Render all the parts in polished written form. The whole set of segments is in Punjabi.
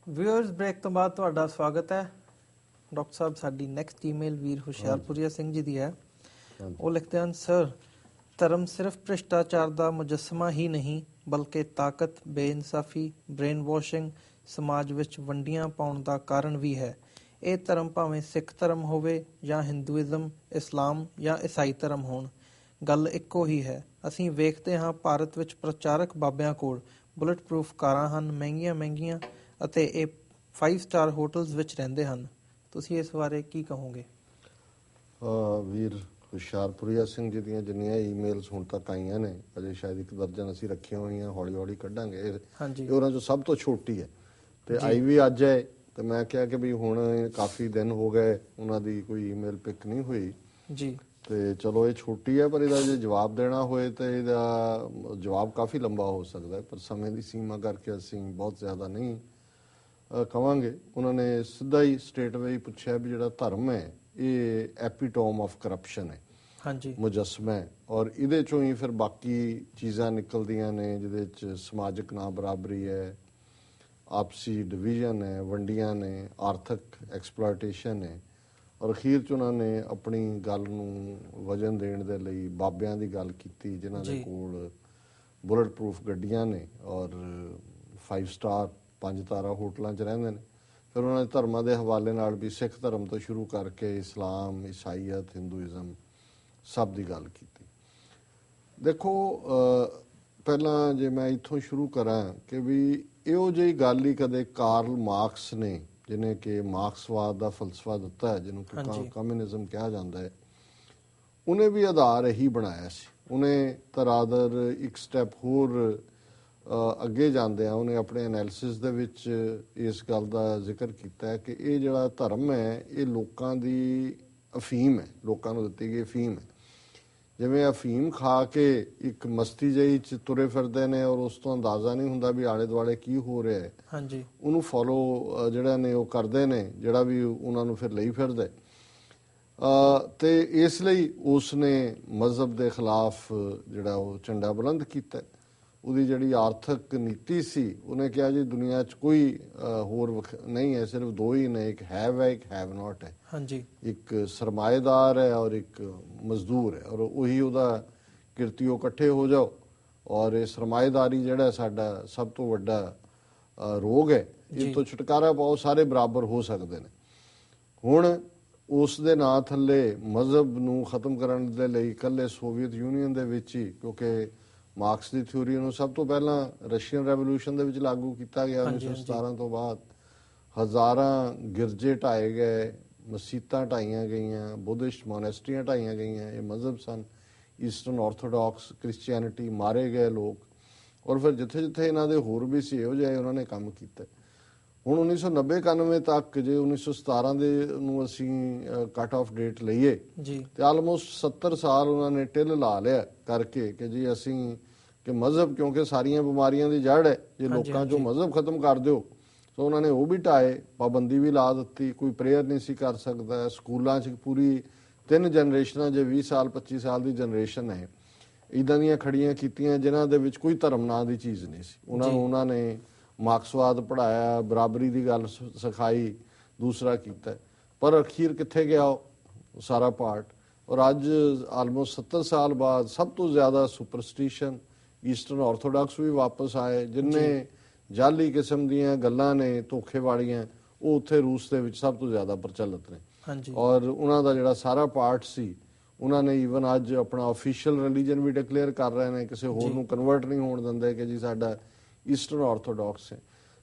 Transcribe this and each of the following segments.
व्यूअर्स ब्रेक तो बाद ਤੁਹਾਡਾ ਸਵਾਗਤ ਹੈ। ਡਾਕਟਰ ਸਾਹਿਬ ਸਾਡੀ ਨੈਕਸਟ ਈਮੇਲ ਵੀਰ ਹੁਸ਼ਿਆਰਪੁਰੀਆ ਸਿੰਘ ਜੀ ਦੀ ਹੈ। ਉਹ ਲਿਖਦੇ ਹਨ, ਸਰ ਧਰਮ ਸਿਰਫ ਭ੍ਰਿਸ਼ਟਾਚਾਰ ਦਾ ਮੁਜੱਸਮਾ ਹੀ ਨਹੀਂ ਬਲਕਿ ਤਾਕਤ, ਬੇਇਨਸਾਫੀ, ਬ੍ਰੇਨ ਵਾਸ਼ਿੰਗ, ਸਮਾਜ ਵਿੱਚ ਵੰਡੀਆਂ ਪਾਉਣ ਦਾ ਕਾਰਨ ਵੀ ਹੈ। ਇਹ ਧਰਮ ਭਾਵੇਂ ਸਿੱਖ ਧਰਮ ਹੋਵੇ ਜਾਂ ਹਿੰਦੂਇਜ਼ਮ, ਇਸਲਾਮ ਜਾਂ ਈਸਾਈ ਧਰਮ ਹੋਣ, ਗੱਲ ਇੱਕੋ ਹੀ ਹੈ। ਅਸੀਂ ਵੇਖਦੇ ਹਾਂ ਭਾਰਤ ਵਿੱਚ ਪ੍ਰਚਾਰਕ ਬਾਬਿਆਂ ਕੋਲ ਬੁਲਟ ਪ੍ਰੂਫ ਕਾਰਾਂ ਹਨ, ਮਹਿੰਗੀਆਂ ਮਹਿੰਗੀਆਂ, ਅਤੇ ਇਹ 5 ਸਟਾਰ ਹੋਟਲਸ ਵਿੱਚ ਰਹਿੰਦੇ ਹਨ। ਤੁਸੀਂ ਇਸ ਬਾਰੇ ਕੀ ਕਹੋਗੇ? ਵੀਰ ਹੁਸ਼ਿਆਰਪੁਰੀਆ ਸਿੰਘ ਜੀ ਦੀਆਂ ਜਿੰਨੀਆਂ ਈਮੇਲਸ ਹੁਣ ਤੱਕ ਆਈਆਂ ਨੇ, ਅਜੇ ਸ਼ਾਇਦ 1 ਦਰਜਨ ਅਸੀਂ ਰੱਖੀਆਂ ਹੋਈਆਂ, ਹੌਲੀ ਹੌਲੀ ਕੱਢਾਂਗੇ। ਇਹ ਉਹਨਾਂ 'ਚੋਂ ਸਭ ਤੋਂ ਛੋਟੀ ਹੈ ਤੇ ਆਈ ਵੀ ਅੱਜ ਹੈ। ਤੇ ਮੈਂ ਕਿਹਾ ਕਿ ਵੀ ਹੁਣ ਕਾਫੀ ਦਿਨ ਹੋ ਗਏ ਉਹਨਾਂ ਦੀ ਕੋਈ ਈਮੇਲ ਪਿਕ ਨਹੀਂ ਹੋਈ ਜੀ, ਤੇ ਚਲੋ ਇਹ ਛੋਟੀ ਹੈ, ਪਰ ਇਹਦਾ ਜੇ ਜਵਾਬ ਦੇਣਾ ਹੋਏ ਤਾਂ ਇਹਦਾ ਜਵਾਬ ਕਾਫੀ ਲੰਬਾ ਹੋ ਸਕਦਾ ਹੈ, ਪਰ ਸਮੇਂ ਦੀ ਸੀਮਾ ਕਰਕੇ ਅਸੀਂ ਬਹੁਤ ਜ਼ਿਆਦਾ ਨਹੀਂ ਕਵਾਂਗੇ। ਉਹਨਾਂ ਨੇ ਸਿੱਧਾ ਹੀ ਸਟੇਟਵੇ ਹੀ ਪੁੱਛਿਆ ਵੀ ਜਿਹੜਾ ਧਰਮ ਹੈ ਇਹ ਐਪੀਟੋਮ ਆਫ ਕਰਪਸ਼ਨ ਹੈ, ਹਾਂਜੀ, ਮੁਜੱਸਮਾ ਹੈ, ਔਰ ਇਹਦੇ ਚੋਂ ਹੀ ਫਿਰ ਬਾਕੀ ਚੀਜ਼ਾਂ ਨਿਕਲਦੀਆਂ ਨੇ ਜਿਹਦੇ 'ਚ ਸਮਾਜਿਕ ਨਾ ਬਰਾਬਰੀ ਹੈ, ਆਪਸੀ ਡਿਵੀਜ਼ਨ ਹੈ, ਵੰਡੀਆਂ ਨੇ, ਆਰਥਿਕ ਐਕਸਪਲੋਇਟੇਸ਼ਨ ਹੈ। ਔਰ ਅਖੀਰ 'ਚ ਉਹਨਾਂ ਨੇ ਆਪਣੀ ਗੱਲ ਨੂੰ ਵਜਨ ਦੇਣ ਦੇ ਲਈ ਬਾਬਿਆਂ ਦੀ ਗੱਲ ਕੀਤੀ ਜਿਨ੍ਹਾਂ ਦੇ ਕੋਲ ਬੁਲਟ ਪ੍ਰੂਫ ਗੱਡੀਆਂ ਨੇ ਔਰ 5 ਸਟਾਰ 5 ਤਾਰਾ ਹੋਟਲਾਂ 'ਚ ਰਹਿੰਦੇ ਨੇ। ਫਿਰ ਉਹਨਾਂ ਨੇ ਧਰਮਾਂ ਦੇ ਹਵਾਲੇ ਨਾਲ ਵੀ ਸਿੱਖ ਧਰਮ ਤੋਂ ਸ਼ੁਰੂ ਕਰਕੇ ਇਸਲਾਮ, ਈਸਾਈਅਤ, ਹਿੰਦੂਇਜ਼ਮ ਸਭ ਦੀ ਗੱਲ ਕੀਤੀ। ਦੇਖੋ, ਪਹਿਲਾਂ ਜੇ ਮੈਂ ਇੱਥੋਂ ਸ਼ੁਰੂ ਕਰਾਂ ਕਿ ਵੀ ਇਹੋ ਜਿਹੀ ਗੱਲ ਹੀ ਕਦੇ ਕਾਰਲ ਮਾਰਕਸ ਨੇ, ਜਿਹਨੇ ਕਿ ਮਾਰਕਸਵਾਦ ਦਾ ਫਲਸਫਾ ਦਿੱਤਾ ਹੈ, ਜਿਹਨੂੰ ਕਿ ਕਮਿਊਨਿਜ਼ਮ ਕਿਹਾ ਜਾਂਦਾ ਹੈ, ਉਹਨੇ ਵੀ ਆਧਾਰ ਇਹੀ ਬਣਾਇਆ ਸੀ। ਉਹਨੇ ਤਰਾਦਰ ਇੱਕ ਸਟੈਪ ਹੋਰ ਅੱਗੇ ਜਾਂਦਿਆਂ ਉਹਨੇ ਆਪਣੇ ਐਨਾਲਿਸਿਸ ਦੇ ਵਿੱਚ ਇਸ ਗੱਲ ਦਾ ਜ਼ਿਕਰ ਕੀਤਾ ਹੈ ਕਿ ਇਹ ਜਿਹੜਾ ਧਰਮ ਹੈ ਇਹ ਲੋਕਾਂ ਦੀ ਅਫੀਮ ਹੈ, ਲੋਕਾਂ ਨੂੰ ਦਿੱਤੀ ਗਈ ਅਫੀਮ ਹੈ। ਜਿਵੇਂ ਅਫੀਮ ਖਾ ਕੇ ਇੱਕ ਮਸਤੀ ਜਿਹੀ 'ਚ ਤੁਰੇ ਫਿਰਦੇ ਨੇ ਔਰ ਉਸ ਤੋਂ ਅੰਦਾਜ਼ਾ ਨਹੀਂ ਹੁੰਦਾ ਵੀ ਆਲੇ ਦੁਆਲੇ ਕੀ ਹੋ ਰਿਹਾ ਹੈ, ਹਾਂਜੀ, ਉਹਨੂੰ ਫੋਲੋ ਜਿਹੜਾ ਨੇ ਉਹ ਕਰਦੇ ਨੇ, ਜਿਹੜਾ ਵੀ ਉਹਨਾਂ ਨੂੰ ਫਿਰ ਲਈ ਫਿਰਦਾ। ਤੇ ਇਸ ਲਈ ਉਸ ਨੇ ਮਜ਼ਹਬ ਦੇ ਖਿਲਾਫ ਜਿਹੜਾ ਉਹ ਝੰਡਾ ਬੁਲੰਦ ਕੀਤਾ। ਉਹਦੀ ਜਿਹੜੀ ਆਰਥਿਕ ਨੀਤੀ ਸੀ, ਉਹਨੇ ਕਿਹਾ ਜੀ ਦੁਨੀਆ 'ਚ ਕੋਈ ਹੋਰ ਨਹੀਂ ਹੈ, ਸਿਰਫ 2 ਹੀ ਨੇ, ਇੱਕ ਹੈਵ ਹੈ, ਇੱਕ ਹੈਵ ਨਾਟ ਹੈ। ਹਾਂਜੀ, ਇੱਕ ਸਰਮਾਏਦਾਰ ਹੈ ਔਰ ਇੱਕ ਮਜ਼ਦੂਰ ਹੈ, ਔਰ ਉਹੀ ਉਹਦਾ ਕਿਰਤੀਓ ਇਕੱਠੇ ਹੋ ਜਾਓ। ਔਰ ਇਹ ਸਰਮਾਏਦਾਰੀ ਜਿਹੜਾ ਸਾਡਾ ਸਭ ਤੋਂ ਵੱਡਾ ਰੋਗ ਹੈ, ਇਹ ਤੋਂ ਛੁਟਕਾਰਾ ਪਾਓ, ਸਾਰੇ ਬਰਾਬਰ ਹੋ ਸਕਦੇ ਨੇ। ਹੁਣ ਉਸ ਦੇ ਨਾਂ ਥੱਲੇ ਮਜ਼ਹਬ ਨੂੰ ਖਤਮ ਕਰਨ ਦੇ ਲਈ ਇਕੱਲੇ ਸੋਵੀਅਤ ਯੂਨੀਅਨ ਦੇ ਵਿੱਚ ਹੀ, ਕਿਉਂਕਿ ਮਾਰਕਸ ਦੀ ਥਿਊਰੀ ਨੂੰ ਸਭ ਤੋਂ ਪਹਿਲਾਂ ਰਸ਼ੀਅਨ ਰੈਵੋਲੂਸ਼ਨ ਦੇ ਵਿੱਚ ਲਾਗੂ ਕੀਤਾ ਗਿਆ 1917 ਤੋਂ ਬਾਅਦ। ਹਜ਼ਾਰਾਂ ਗਿਰਜੇ ਢਾਏ ਗਏ, ਮਸੀਤਾਂ ਢਾਈਆਂ ਗਈਆਂ, ਬੁੱਧਿਸਟ ਮੋਨੈਸਟਰੀਆਂ ਢਾਈਆਂ ਗਈਆਂ। ਇਹ ਮਜ਼ਹਬ ਸਨ, ਈਸਟਰਨ ਆਰਥੋਡਾਕਸ ਕ੍ਰਿਸਚੀਅਨਿਟੀ, ਮਾਰੇ ਗਏ ਲੋਕ। ਔਰ ਫਿਰ ਜਿੱਥੇ ਜਿੱਥੇ ਇਹਨਾਂ ਦੇ ਹੋਰ ਵੀ ਸੀ ਇਹੋ ਜਿਹੇ ਉਹਨਾਂ ਨੇ ਕੰਮ ਕੀਤੇ। ਹੁਣ 1990-91 ਤੱਕ ਜੇ 1917 ਦੇ ਨੂੰ ਅਸੀਂ ਕੱਟ ਆਫ ਡੇਟ ਲਈਏ ਤੇ ਆਲਮੋਸਟ 70 ਸਾਲ ਉਹਨਾਂ ਨੇ ਢਿੱਲ ਲਾ ਲਿਆ ਕਰਕੇ ਕਿ ਜੀ ਅਸੀਂ ਕਿ ਮਜ਼ਹਬ, ਕਿਉਂਕਿ ਸਾਰੀਆਂ ਬਿਮਾਰੀਆਂ ਦੀ ਜੜ ਹੈ, ਜੇ ਲੋਕਾਂ 'ਚੋਂ ਮਜ਼ਹਬ ਖਤਮ ਕਰ ਦਿਓ ਤਾਂ ਉਹਨਾਂ ਨੇ ਉਹ ਵੀ ਢਾਏ, ਪਾਬੰਦੀ ਵੀ ਲਾ ਦਿੱਤੀ, ਕੋਈ ਪ੍ਰੇਅਰ ਨਹੀਂ ਸੀ ਕਰ ਸਕਦਾ। ਸਕੂਲਾਂ 'ਚ ਪੂਰੀ 3 ਜਨਰੇਸ਼ਨਾਂ, ਜੇ 20 ਸਾਲ 25 ਸਾਲ ਦੀ ਜਨਰੇਸ਼ਨ ਹੈ, ਇੱਦਾਂ ਦੀਆਂ ਖੜੀਆਂ ਕੀਤੀਆਂ ਜਿਨ੍ਹਾਂ ਦੇ ਵਿੱਚ ਕੋਈ ਧਰਮ ਨਾਂ ਦੀ ਚੀਜ਼ ਨਹੀਂ ਸੀ। ਉਹਨਾਂ ਨੇ ਮਾਰਕਸਵਾਦ ਪੜ੍ਹਾਇਆ, ਬਰਾਬਰੀ ਦੀ ਗੱਲ ਸਿਖਾਈ, ਦੂਸਰਾ ਕੀਤਾ, ਪਰ ਅਖੀਰ ਕਿੱਥੇ ਗਿਆ ਉਹ ਸਾਰਾ ਪਾਰਟ। ਔਰ ਅੱਜ ਆਲਮੋਸਟ 70 ਸਾਲ ਬਾਅਦ ਸਭ ਤੋਂ ਜ਼ਿਆਦਾ ਸੁਪਰਸਟੀਸ਼ਨ ਈਸਟਰਨ ਆਰਥੋਡਾਕਸ ਵੀ ਵਾਪਸ ਆਏ, ਜਿੰਨੇ ਜਾਲੀ ਕਿਸਮ ਦੀਆਂ ਗੱਲਾਂ ਨੇ, ਧੋਖੇ ਵਾਲੀਆਂ, ਉਹ ਉੱਥੇ ਰੂਸ ਦੇ ਵਿੱਚ ਸਭ ਤੋਂ ਜ਼ਿਆਦਾ ਪ੍ਰਚਲਿਤ ਨੇ। ਔਰ ਉਹਨਾਂ ਦਾ ਜਿਹੜਾ ਸਾਰਾ ਪਾਰਟ ਸੀ, ਉਹਨਾਂ ਨੇ ਈਵਨ ਅੱਜ ਆਪਣਾ ਆਫੀਸ਼ੀਅਲ ਰਿਲੀਜਨ ਵੀ ਡਿਕਲੇਅਰ ਕਰ ਰਹੇ ਨੇ, ਕਿਸੇ ਹੋਰ ਨੂੰ ਕਨਵਰਟ ਨਹੀਂ ਹੋਣ ਦਿੰਦੇ ਕਿ ਜੀ ਸਾਡਾ ਈਸਟਰਨ ਆਰਥੋਡਾਕਸ ਹੈ।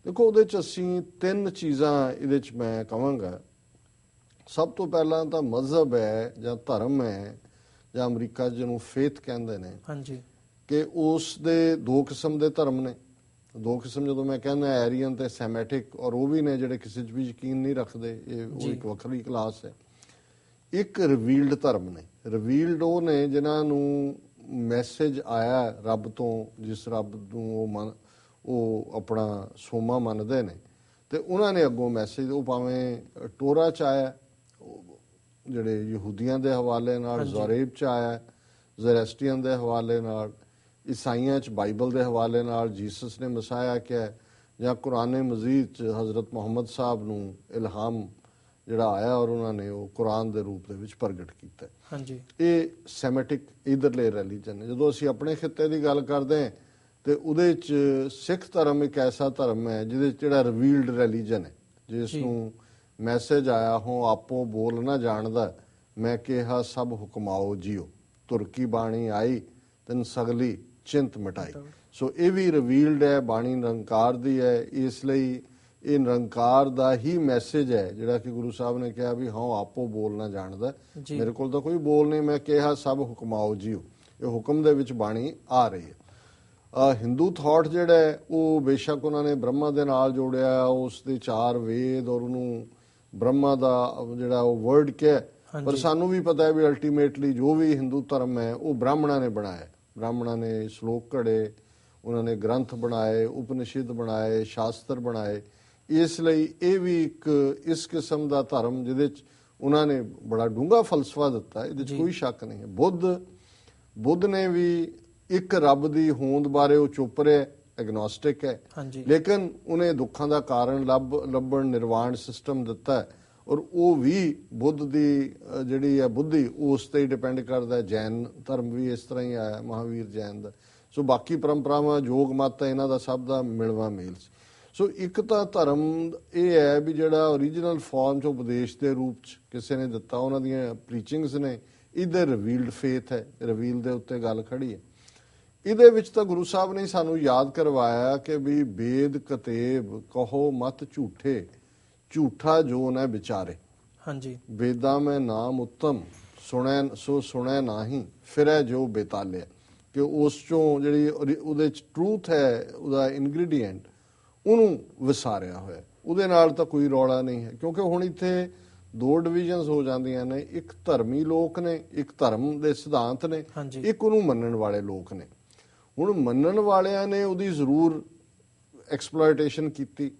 ਦੇਖੋ, ਉਹਦੇ 'ਚ ਅਸੀਂ 3 ਚੀਜ਼ਾਂ ਇਹਦੇ 'ਚ ਮੈਂ ਕਹਾਂਗਾ। ਸਭ ਤੋਂ ਪਹਿਲਾਂ ਤਾਂ ਮਜ਼ਹਬ ਹੈ ਜਾਂ ਧਰਮ ਹੈ, ਜਾਂ ਅਮਰੀਕਾ ਜਿਹਨੂੰ ਫੇਥ ਕਹਿੰਦੇ ਨੇ, ਕਿ ਉਸ ਦੇ 2 ਕਿਸਮ ਦੇ ਧਰਮ ਨੇ। 2 ਕਿਸਮ ਜਦੋਂ ਮੈਂ ਕਹਿੰਦਾ, ਐਰੀਅਨ ਤੇ ਸੈਮੈਟਿਕ, ਔਰ ਉਹ ਵੀ ਨੇ ਜਿਹੜੇ ਕਿਸੇ 'ਚ ਵੀ ਯਕੀਨ ਨਹੀਂ ਰੱਖਦੇ, ਉਹ ਇੱਕ ਵੱਖਰੀ ਕਲਾਸ ਹੈ। ਇੱਕ ਰਿਵੀਲਡ ਧਰਮ ਨੇ। ਰਿਵੀਲਡ ਉਹ ਨੇ ਜਿਨ੍ਹਾਂ ਨੂੰ ਮੈਸੇਜ ਆਇਆ ਰੱਬ ਤੋਂ, ਜਿਸ ਰੱਬ ਨੂੰ ਉਹ ਆਪਣਾ ਸੋਮਾ ਮੰਨਦੇ ਨੇ, ਤੇ ਉਹਨਾਂ ਨੇ ਅੱਗੋਂ ਮੈਸੇਜ, ਉਹ ਭਾਵੇਂ ਟੋਰਾ 'ਚ ਆਇਆ ਜਿਹੜੇ ਯਹੂਦੀਆਂ ਦੇ ਹਵਾਲੇ ਨਾਲ, ਜ਼ੋਰੇਬ 'ਚ ਆਇਆ ਜ਼ਰੈਸਟੀਅਨ ਦੇ ਹਵਾਲੇ ਨਾਲ, ਈਸਾਈਆਂ 'ਚ ਬਾਈਬਲ ਦੇ ਹਵਾਲੇ ਨਾਲ ਜੀਸਸ ਨੇ ਮਸਾਇਆ ਕਿਹਾ, ਜਾਂ ਕੁਰਾਨ ਮਜੀਦ 'ਚ ਹਜ਼ਰਤ ਮੁਹੰਮਦ ਸਾਹਿਬ ਨੂੰ ਇਲਹਾਮ ਜਿਹੜਾ ਆਇਆ ਔਰ ਉਹਨਾਂ ਨੇ ਉਹ ਕੁਰਾਨ ਦੇ ਰੂਪ ਦੇ ਵਿੱਚ ਪ੍ਰਗਟ ਕੀਤਾ। ਹਾਂਜੀ, ਇਹ ਸੈਮੈਟਿਕ ਇਧਰਲੇ ਰਿਲੀਜਨ ਨੇ। ਜਦੋਂ ਅਸੀਂ ਆਪਣੇ ਖਿੱਤੇ ਦੀ ਗੱਲ ਕਰਦੇ ਹਾਂ ਤੇ ਉਹਦੇ 'ਚ ਸਿੱਖ ਧਰਮ ਇੱਕ ਐਸਾ ਧਰਮ ਹੈ ਜਿਹਦੇ 'ਚ ਜਿਹੜਾ ਰਿਵੀਲਡ ਰਿਲੀਜਨ ਹੈ, ਜਿਸ ਨੂੰ ਮੈਸੇਜ ਆਇਆ ਹੋ ਆਪੋ ਬੋਲ ਨਾ ਜਾਣਦਾ, ਮੈਂ ਕਿਹਾ ਸਭ ਹੁਕਮਾਓ ਜੀਓ, ਤੁਰਕੀ ਬਾਣੀ ਆਈ ਤੈਨੂੰ ਸਗਲੀ ਚਿੰਤ ਮਿਟਾਈ। ਸੋ ਇਹ ਵੀ ਰਿਵੀਲਡ ਹੈ, ਬਾਣੀ ਨਿਰੰਕਾਰ ਦੀ ਹੈ, ਇਸ ਲਈ ਇਹ ਨਿਰੰਕਾਰ ਦਾ ਹੀ ਮੈਸੇਜ ਹੈ ਜਿਹੜਾ ਕਿ ਗੁਰੂ ਸਾਹਿਬ ਨੇ ਕਿਹਾ ਵੀ ਹਾਂ ਆਪੋ ਬੋਲ ਨਾ ਜਾਣਦਾ, ਮੇਰੇ ਕੋਲ ਤਾਂ ਕੋਈ ਬੋਲ ਨਹੀਂ, ਮੈਂ ਕਿਹਾ ਸਭ ਹੁਕਮਾਓ ਜੀਓ। ਇਹ ਹੁਕਮ ਦੇ ਵਿੱਚ ਬਾਣੀ ਆ ਰਹੀ ਹੈ। ਹਿੰਦੂ ਥਾਟ ਜਿਹੜਾ ਹੈ ਉਹ ਬੇਸ਼ੱਕ ਉਹਨਾਂ ਨੇ ਬ੍ਰਹਮਾ ਦੇ ਨਾਲ ਜੋੜਿਆ, ਉਸ ਦੇ 4 ਵੇਦ ਔਰ ਉਹਨੂੰ ਬ੍ਰਹਮਾ ਦਾ ਜਿਹੜਾ ਉਹ ਵਰਡ ਕਿਹਾ, ਪਰ ਸਾਨੂੰ ਵੀ ਪਤਾ ਹੈ ਵੀ ਅਲਟੀਮੇਟਲੀ ਜੋ ਵੀ ਹਿੰਦੂ ਧਰਮ ਹੈ ਉਹ ਬ੍ਰਾਹਮਣਾਂ ਨੇ ਬਣਾਇਆ। ਬ੍ਰਾਹਮਣਾਂ ਨੇ ਸ਼ਲੋਕ ਘੜੇ, ਉਹਨਾਂ ਨੇ ਗ੍ਰੰਥ ਬਣਾਏ, ਉਪਨਿਸ਼ਦ ਬਣਾਏ, ਸ਼ਾਸਤਰ ਬਣਾਏ। ਇਸ ਲਈ ਇਹ ਵੀ ਇੱਕ ਇਸ ਕਿਸਮ ਦਾ ਧਰਮ ਜਿਹਦੇ 'ਚ ਉਹਨਾਂ ਨੇ ਬੜਾ ਡੂੰਘਾ ਫਲਸਫਾ ਦਿੱਤਾ, ਇਹਦੇ 'ਚ ਕੋਈ ਸ਼ੱਕ ਨਹੀਂ ਹੈ। ਬੁੱਧ ਨੇ ਵੀ ਇੱਕ ਰੱਬ ਦੀ ਹੋਂਦ ਬਾਰੇ ਉਹ ਚੁੱਪ ਰਿਹਾ, ਐਗਨੋਸਟਿਕ ਹੈ, ਲੇਕਿਨ ਉਹਨੇ ਦੁੱਖਾਂ ਦਾ ਕਾਰਨ ਲੱਭਣ ਨਿਰਵਾਣ ਸਿਸਟਮ ਦਿੱਤਾ ਔਰ ਉਹ ਵੀ ਬੁੱਧ ਦੀ ਜਿਹੜੀ ਹੈ ਬੁੱਧੀ ਉਸ ਤੇ ਹੀ ਡਿਪੈਂਡ ਕਰਦਾ। ਜੈਨ ਧਰਮ ਵੀ ਇਸ ਤਰ੍ਹਾਂ ਹੀ ਆਇਆ, ਮਹਾਵੀਰ ਜੈਨ ਦਾ। ਸੋ ਬਾਕੀ ਪਰੰਪਰਾਵਾਂ ਯੋਗ ਮਤ ਇਹਨਾਂ ਦਾ ਸਭ ਦਾ ਮਿਲਵਾ ਮੇਲ ਸੀ। ਸੋ ਇੱਕ ਤਾਂ ਧਰਮ ਇਹ ਹੈ ਵੀ ਜਿਹੜਾ ਓਰੀਜਨਲ ਫਾਰਮ 'ਚ ਉਪਦੇਸ਼ ਦੇ ਰੂਪ 'ਚ ਕਿਸੇ ਨੇ ਦਿੱਤਾ, ਉਹਨਾਂ ਦੀਆਂ ਪ੍ਰੀਚਿੰਗਸ ਨੇ, ਇਹਦੇ ਰਿਵੀਲਡ ਫੇਥ ਹੈ, ਰਿਵੀਲ ਦੇ ਉੱਤੇ ਗੱਲ ਖੜੀ ਹੈ। ਇਹਦੇ ਵਿੱਚ ਤਾਂ ਗੁਰੂ ਸਾਹਿਬ ਨੇ ਸਾਨੂੰ ਯਾਦ ਕਰਵਾਇਆ ਕਿ ਵੀ ਬੇਦ ਕਤੇਬ ਕਹੋ ਮਤ ਝੂਠੇ, ਝੂਠਾ ਜੋ ਨਾ ਵਿਚਾਰੇ। ਹਾਂਜੀ, ਵੇਦਾਂ ਮੈਂ ਨਾਮ ਉੱਤਮ ਸੁਣੈ ਸੋ ਸੁਣੈ ਨਾਹੀਂ, ਫਿਰੈ ਜੋ ਬੇਤਾਲਿਆ। ਕਿ ਉਸ ਚੋਂ ਜਿਹੜੀ ਉਹਦੇ 'ਚ ਟਰੂਥ ਹੈ, ਉਹਦਾ ਇਨਗਰੀਡੀਐਂਟ, ਉਹਨੂੰ ਵਿਸਾਰਿਆ ਹੋਇਆ, ਉਹਦੇ ਨਾਲ ਤਾਂ ਕੋਈ ਰੌਲਾ ਨਹੀਂ ਹੈ। ਕਿਉਂਕਿ ਹੁਣ ਇੱਥੇ 2 ਡਿਵੀਜ਼ਨਸ ਹੋ ਜਾਂਦੀਆਂ ਨੇ, ਇੱਕ ਧਰਮੀ ਲੋਕ ਨੇ, ਇੱਕ ਧਰਮ ਦੇ ਸਿਧਾਂਤ ਨੇ, ਇੱਕ ਉਹਨੂੰ ਮੰਨਣ ਵਾਲੇ ਲੋਕ ਨੇ। ਹੁਣ ਮੰਨਣ ਵਾਲਿਆਂ ਨੇ ਉਹਦੀ ਜ਼ਰੂਰ ਐਕਸਪਲੋਇਟੇਸ਼ਨ ਕੀਤੀ।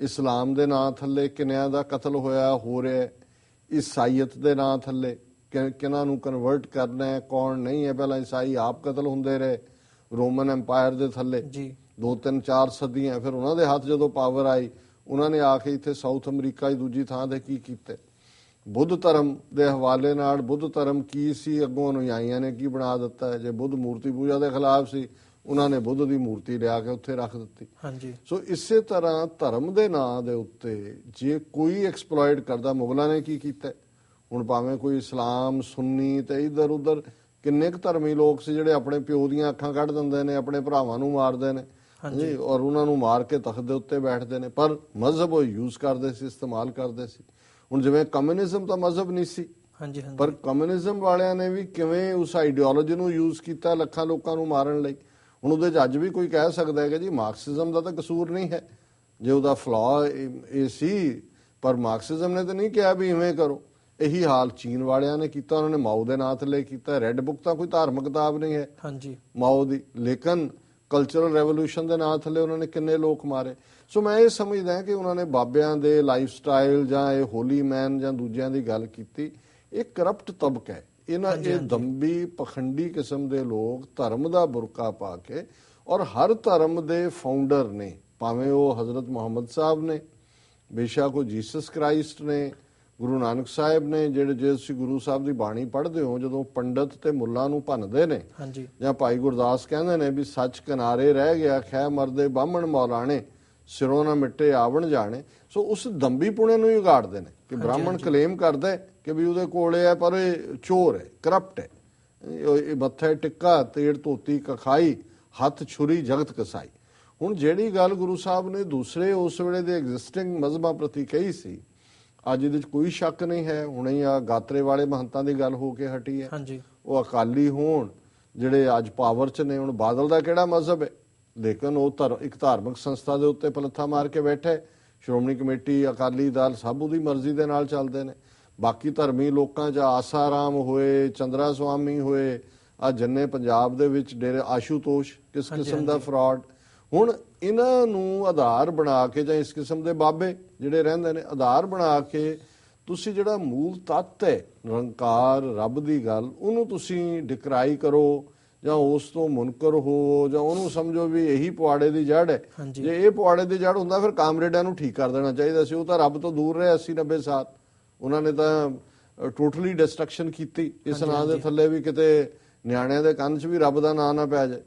ਇਸਲਾਮ ਦੇ ਨਾਂ ਥੱਲੇ ਕਿੰਨਿਆਂ ਦਾ ਕਤਲ ਹੋਇਆ, ਹੋ ਰਿਹਾ, ਈਸਾਈਅਤ ਦੇ ਨਾਂ ਥੱਲੇ ਕਿਹਨਾਂ ਨੂੰ ਕਨਵਰਟ ਕਰਨਾ ਹੈ, ਕੌਣ ਨਹੀਂ ਹੈ। ਪਹਿਲਾਂ ਈਸਾਈ ਆਪ ਕਤਲ ਹੁੰਦੇ ਰਹੇ ਰੋਮਨ ਐਮਪਾਇਰ ਦੇ ਥੱਲੇ 2-3-4 ਸਦੀਆਂ। ਫਿਰ ਉਹਨਾਂ ਦੇ ਹੱਥ ਜਦੋਂ ਪਾਵਰ ਆਈ, ਉਹਨਾਂ ਨੇ ਆ ਕੇ ਇੱਥੇ ਸਾਊਥ ਅਮਰੀਕਾ ਦੀ ਦੂਜੀ ਥਾਂ ਤੇ ਕੀ ਕੀਤੇ। ਬੁੱਧ ਧਰਮ ਦੇ ਹਵਾਲੇ ਨਾਲ ਬੁੱਧ ਧਰਮ ਕੀ ਸੀ, ਅੱਗੋਂ ਅਨੁਯਾਈਆਂ ਨੇ ਕੀ ਬਣਾ ਦਿੱਤਾ। ਜੇ ਬੁੱਧ ਮੂਰਤੀ ਪੂਜਾ ਦੇ ਖਿਲਾਫ ਸੀ, ਉਹਨਾਂ ਨੇ ਬੁੱਧ ਦੀ ਮੂਰਤੀ ਲਿਆ ਕੇ ਉੱਥੇ ਰੱਖ ਦਿੱਤੀ। ਸੋ ਇਸੇ ਤਰ੍ਹਾਂ ਧਰਮ ਦੇ ਨਾਂ ਦੇ ਉੱਤੇ ਜੇ ਕੋਈ ਐਕਸਪਲੋਇਟ ਕਰਦਾ, ਮੁਗਲਾਂ ਨੇ ਕੀ ਕੀਤਾ। ਹੁਣ ਭਾਵੇਂ ਕੋਈ ਇਸਲਾਮ ਸੁੰਨੀ ਤੇ ਇੱਧਰ ਉੱਧਰ ਕਿੰਨੇ ਕੁ ਧਰਮੀ ਲੋਕ ਸੀ ਜਿਹੜੇ ਆਪਣੇ ਪਿਓ ਦੀਆਂ ਅੱਖਾਂ ਕੱਢ ਦਿੰਦੇ ਨੇ, ਆਪਣੇ ਭਰਾਵਾਂ ਨੂੰ ਮਾਰਦੇ ਨੇ ਔਰ ਉਹਨਾਂ ਨੂੰ ਮਾਰ ਕੇ ਤਖਤ ਦੇ ਉੱਤੇ ਬੈਠਦੇ ਨੇ, ਪਰ ਮਜ਼ਹਬ ਉਹ ਯੂਜ਼ ਕਰਦੇ ਸੀ, ਇਸਤੇਮਾਲ ਕਰਦੇ ਸੀ। ਹੁਣ ਜਿਵੇਂ ਕਮਿਊਨਿਜ਼ਮ ਤਾਂ ਮਜ਼ਹਬ ਨਹੀਂ ਸੀ, ਪਰ ਕਮਿਊਨਿਜ਼ਮ ਵਾਲਿਆਂ ਨੇ ਵੀ ਕਿਵੇਂ ਉਸ ਆਈਡੀਓਲੋਜੀ ਨੂੰ ਯੂਜ਼ ਕੀਤਾ ਲੱਖਾਂ ਲੋਕਾਂ ਨੂੰ ਮਾਰਨ ਲਈ। ਹੁਣ ਉਹਦੇ 'ਚ ਅੱਜ ਵੀ ਕੋਈ ਕਹਿ ਸਕਦਾ ਹੈ ਕਿ ਜੀ ਮਾਰਕਸਿਜ਼ਮ ਦਾ ਤਾਂ ਕਸੂਰ ਨਹੀਂ ਹੈ, ਜੇ ਉਹਦਾ ਫਲॉ ਇਹ ਸੀ, ਪਰ ਮਾਰਕਸਿਜ਼ਮ ਨੇ ਤਾਂ ਨਹੀਂ ਕਿਹਾ ਵੀ ਇਵੇਂ ਕਰੋ। ਇਹੀ ਹਾਲ ਚੀਨ ਵਾਲਿਆਂ ਨੇ ਕੀਤਾ, ਉਹਨਾਂ ਨੇ ਮਾਓ ਦੇ ਨਾਂ ਥੱਲੇ ਕੀਤਾ। ਰੈੱਡ ਬੁੱਕ ਤਾਂ ਕੋਈ ਧਾਰਮਿਕ ਕਿਤਾਬ ਨਹੀਂ ਹੈ ਮਾਓ ਦੀ, ਲੇਕਿਨ ਕਲਚਰਲ ਰੈਵੋਲੂਸ਼ਨ ਦੇ ਨਾਂ ਥੱਲੇ ਉਹਨਾਂ ਨੇ ਕਿੰਨੇ ਲੋਕ ਮਾਰੇ। ਸੋ ਮੈਂ ਇਹ ਸਮਝਦਾ ਕਿ ਉਹਨਾਂ ਨੇ ਬਾਬਿਆਂ ਦੇ ਲਾਈਫ ਸਟਾਈਲ ਜਾਂ ਇਹ ਹੋਲੀ ਮੈਨ ਜਾਂ ਦੂਜਿਆਂ ਦੀ ਗੱਲ ਕੀਤੀ। ਇਹ ਕਰਪਟ ਤਬਕਾ ਹੈ, ਇਹ ਦੰਬੀ ਪਖੰਡੀ ਕਿਸਮ ਦੇ ਲੋਕ ਧਰਮ ਦਾ ਬੁਰਕਾ ਪਾ ਕੇ, ਔਰ ਹਰ ਧਰਮ ਦੇ ਫਾਊਂਡਰ ਨੇ, ਭਾਵੇਂ ਉਹ ਹਜ਼ਰਤ ਮੁਹੰਮਦ ਸਾਹਿਬ ਨੇ, ਬੇਸ਼ੱਕ ਉਹ ਜੀਸਸ ਕ੍ਰਾਈਸਟ ਨੇ, ਗੁਰੂ ਨਾਨਕ ਸਾਹਿਬ ਨੇ, ਜਿਹੜੇ ਜੇ ਤੁਸੀਂ ਗੁਰੂ ਸਾਹਿਬ ਦੀ ਬਾਣੀ ਪੜ੍ਹਦੇ ਹੋ, ਜਦੋਂ ਪੰਡਤ ਤੇ ਮੁੱਲਾ ਨੂੰ ਭੰਨਦੇ ਨੇ, ਜਾਂ ਭਾਈ ਗੁਰਦਾਸ ਕਹਿੰਦੇ ਨੇ ਵੀ ਸੱਚ ਕਿਨਾਰੇ ਰਹਿ ਗਿਆ, ਖੈ ਮਰਦੇ ਬਾਹਮਣ ਮੌਲਾਣੇ, ਸਿਰੋਂ ਨਾ ਮਿੱਟੇ ਆਵਣ ਜਾਣੇ। ਸੋ ਉਸ ਦੰਬੀ ਪੁਣੇ ਨੂੰ ਹੀ ਉਗਾੜਦੇ ਨੇ ਕਿ ਬ੍ਰਾਹਮਣ ਕਲੇਮ ਕਰਦਾ ਕਿ ਵੀ ਉਹਦੇ ਕੋਲ ਇਹ ਹੈ, ਪਰ ਇਹ ਚੋਰ ਹੈ, ਕਰਪਟ ਹੈ, ਇਹ ਮੱਥੇ ਟਿੱਕਾ ਤੇੜ ਧੋਤੀ ਕਖਾਈ, ਹੱਥ ਛੁਰੀ ਜਗਤ ਕਸਾਈ। ਹੁਣ ਜਿਹੜੀ ਗੱਲ ਗੁਰੂ ਸਾਹਿਬ ਨੇ ਦੂਸਰੇ ਉਸ ਵੇਲੇ ਦੇ ਐਗਜ਼ਿਸਟਿੰਗ ਮਜ਼ਹਬਾਂ ਪ੍ਰਤੀ ਕਹੀ ਸੀ, ਅੱਜ ਇਹਦੇ 'ਚ ਕੋਈ ਸ਼ੱਕ ਨਹੀਂ ਹੈ। ਹੁਣੇ ਆ ਗਾਤਰੇ ਵਾਲੇ ਮਹੰਤਾਂ ਦੀ ਗੱਲ ਹੋ ਕੇ ਹਟੀ ਹੈ, ਉਹ ਅਕਾਲੀ ਹੋਣ ਜਿਹੜੇ ਅੱਜ ਪਾਵਰ 'ਚ ਨੇ। ਹੁਣ ਬਾਦਲ ਦਾ ਕਿਹੜਾ ਮਜ਼ਹਬ ਹੈ, ਲੇਕਿਨ ਉਹ ਇੱਕ ਧਾਰਮਿਕ ਸੰਸਥਾ ਦੇ ਉੱਤੇ ਪਲੱਥਾ ਮਾਰ ਕੇ ਬੈਠੇ। ਸ਼੍ਰੋਮਣੀ ਕਮੇਟੀ, ਅਕਾਲੀ ਦਲ ਸਭ ਉਹਦੀ ਮਰਜ਼ੀ ਦੇ ਨਾਲ ਚੱਲਦੇ ਨੇ। ਬਾਕੀ ਧਰਮੀ ਲੋਕਾਂ 'ਚ ਆਸਾਰਾਮ ਹੋਏ, ਚੰਦਰਾ ਸਵਾਮੀ ਹੋਏ, ਆ ਜੰਨੇ ਪੰਜਾਬ ਦੇ ਵਿੱਚ ਡੇਰੇ ਆਸ਼ੂਤੋਸ਼, ਕਿਸ ਕਿਸਮ ਦਾ ਫਰਾਡ। ਹੁਣ ਇਹਨਾਂ ਨੂੰ ਆਧਾਰ ਬਣਾ ਕੇ, ਜਾਂ ਇਸ ਕਿਸਮ ਦੇ ਬਾਬੇ ਜਿਹੜੇ ਰਹਿੰਦੇ ਨੇ, ਆਧਾਰ ਬਣਾ ਕੇ ਤੁਸੀਂ ਜਿਹੜਾ ਮੂਲ ਤੱਤ ਹੈ ਨਿਰੰਕਾਰ ਰੱਬ ਦੀ ਗੱਲ, ਉਹਨੂੰ ਤੁਸੀਂ ਡਿਕਰਾਈ ਕਰੋ, ਜਾਂ ਉਸ ਤੋਂ ਮੁਨਕਰ ਹੋ, ਜਾਂ ਉਹਨੂੰ ਸਮਝੋ ਵੀ ਇਹੀ ਪੁਆੜੇ ਦੀ ਜੜ ਹੈ। ਹਾਂਜੀ। ਜੇ ਇਹ ਪੁਆੜੇ ਦੀ ਜੜ ਹੁੰਦਾ ਫਿਰ ਕਾਮਰੇਡਾਂ ਨੂੰ ਠੀਕ ਕਰ ਦੇਣਾ ਚਾਹੀਦਾ ਸੀ। ਉਹ ਤਾਂ ਰੱਬ ਤੋਂ ਦੂਰ ਰਹੇ 80-90 ਸਾਲ, ਉਹਨਾਂ ਨੇ ਤਾਂ ਟੋਟਲੀ ਡਿਸਟਰਕਸ਼ਨ ਕੀਤੀ ਇਸ ਨਾਂ ਦੇ ਥੱਲੇ ਵੀ ਕਿਤੇ ਨਿਆਣਿਆਂ ਦੇ ਕੰਨ 'ਚ ਵੀ ਰੱਬ ਦਾ ਨਾਂ ਨਾ ਪੈ ਜਾਏ।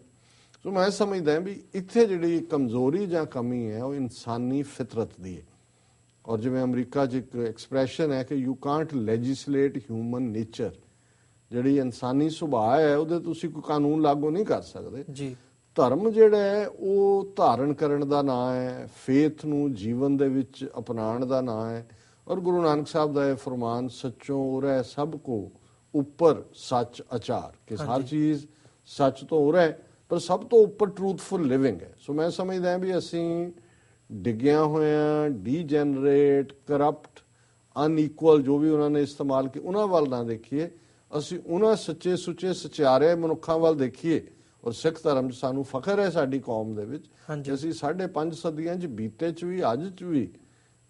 ਸੋ ਮੈਂ ਸਮਝਦਾ ਵੀ ਇੱਥੇ ਜਿਹੜੀ ਕਮਜ਼ੋਰੀ ਜਾਂ ਕਮੀ ਹੈ ਉਹ ਇਨਸਾਨੀ ਫਿਤਰਤ ਦੀ ਹੈ। ਔਰ ਜਿਵੇਂ ਅਮਰੀਕਾ 'ਚ ਇੱਕ ਐਕਸਪ੍ਰੈਸ਼ਨ ਹੈ ਕਿ ਯੂ ਕਾਂਟ ਲੈਜਿਸਲੇਟ ਹਿਊਮਨ ਨੇਚਰ, ਜਿਹੜੀ ਇਨਸਾਨੀ ਸੁਭਾਅ ਹੈ ਉਹਦੇ ਤੁਸੀਂ ਕੋਈ ਕਾਨੂੰਨ ਲਾਗੂ ਨਹੀਂ ਕਰ ਸਕਦੇ ਜੀ। ਧਰਮ ਜਿਹੜਾ ਹੈ ਉਹ ਧਾਰਨ ਕਰਨ ਦਾ ਨਾਂ ਹੈ, ਫੇਥ ਨੂੰ ਜੀਵਨ ਦੇ ਵਿੱਚ ਅਪਣਾਉਣ ਦਾ ਨਾਂ ਹੈ। ਔਰ ਗੁਰੂ ਨਾਨਕ ਸਾਹਿਬ ਦਾ ਇਹ ਫਰਮਾਨ ਸੱਚੋਂ ਉਰੈ ਸਭ ਕੋ ਉੱਪਰ ਸੱਚ ਆਚਾਰ, ਕਿ ਹਰ ਚੀਜ਼ ਸੱਚ ਤੋਂ ਉਰੈ ਪਰ ਸਭ ਤੋਂ ਉੱਪਰ ਟਰੂਥਫੁਲ ਲਿਵਿੰਗ ਹੈ। ਸੋ ਮੈਂ ਸਮਝਦਾ ਵੀ ਅਸੀਂ ਡਿੱਗਿਆ ਹੋਇਆਂ, ਡੀਜਨਰੇਟ, ਕਰਪਟ, ਅਨਈਕੁਅਲ ਜੋ ਵੀ ਉਹਨਾਂ ਨੇ ਇਸਤੇਮਾਲ ਕੀ, ਉਹਨਾਂ ਵੱਲ ਨਾ ਦੇਖੀਏ, ਅਸੀਂ ਉਹਨਾਂ ਸੱਚੇ ਸੁੱਚੇ ਸਚਿਆਰੇ ਮਨੁੱਖਾਂ ਵੱਲ ਦੇਖੀਏ। ਔਰ ਸਿੱਖ ਧਰਮ 'ਚ ਸਾਨੂੰ ਫਖਰ ਹੈ ਸਾਡੀ ਕੌਮ ਦੇ ਵਿੱਚ ਕਿ ਅਸੀਂ 5.5 ਸਦੀਆਂ 'ਚ ਬੀਤੇ 'ਚ ਵੀ ਅੱਜ 'ਚ ਵੀ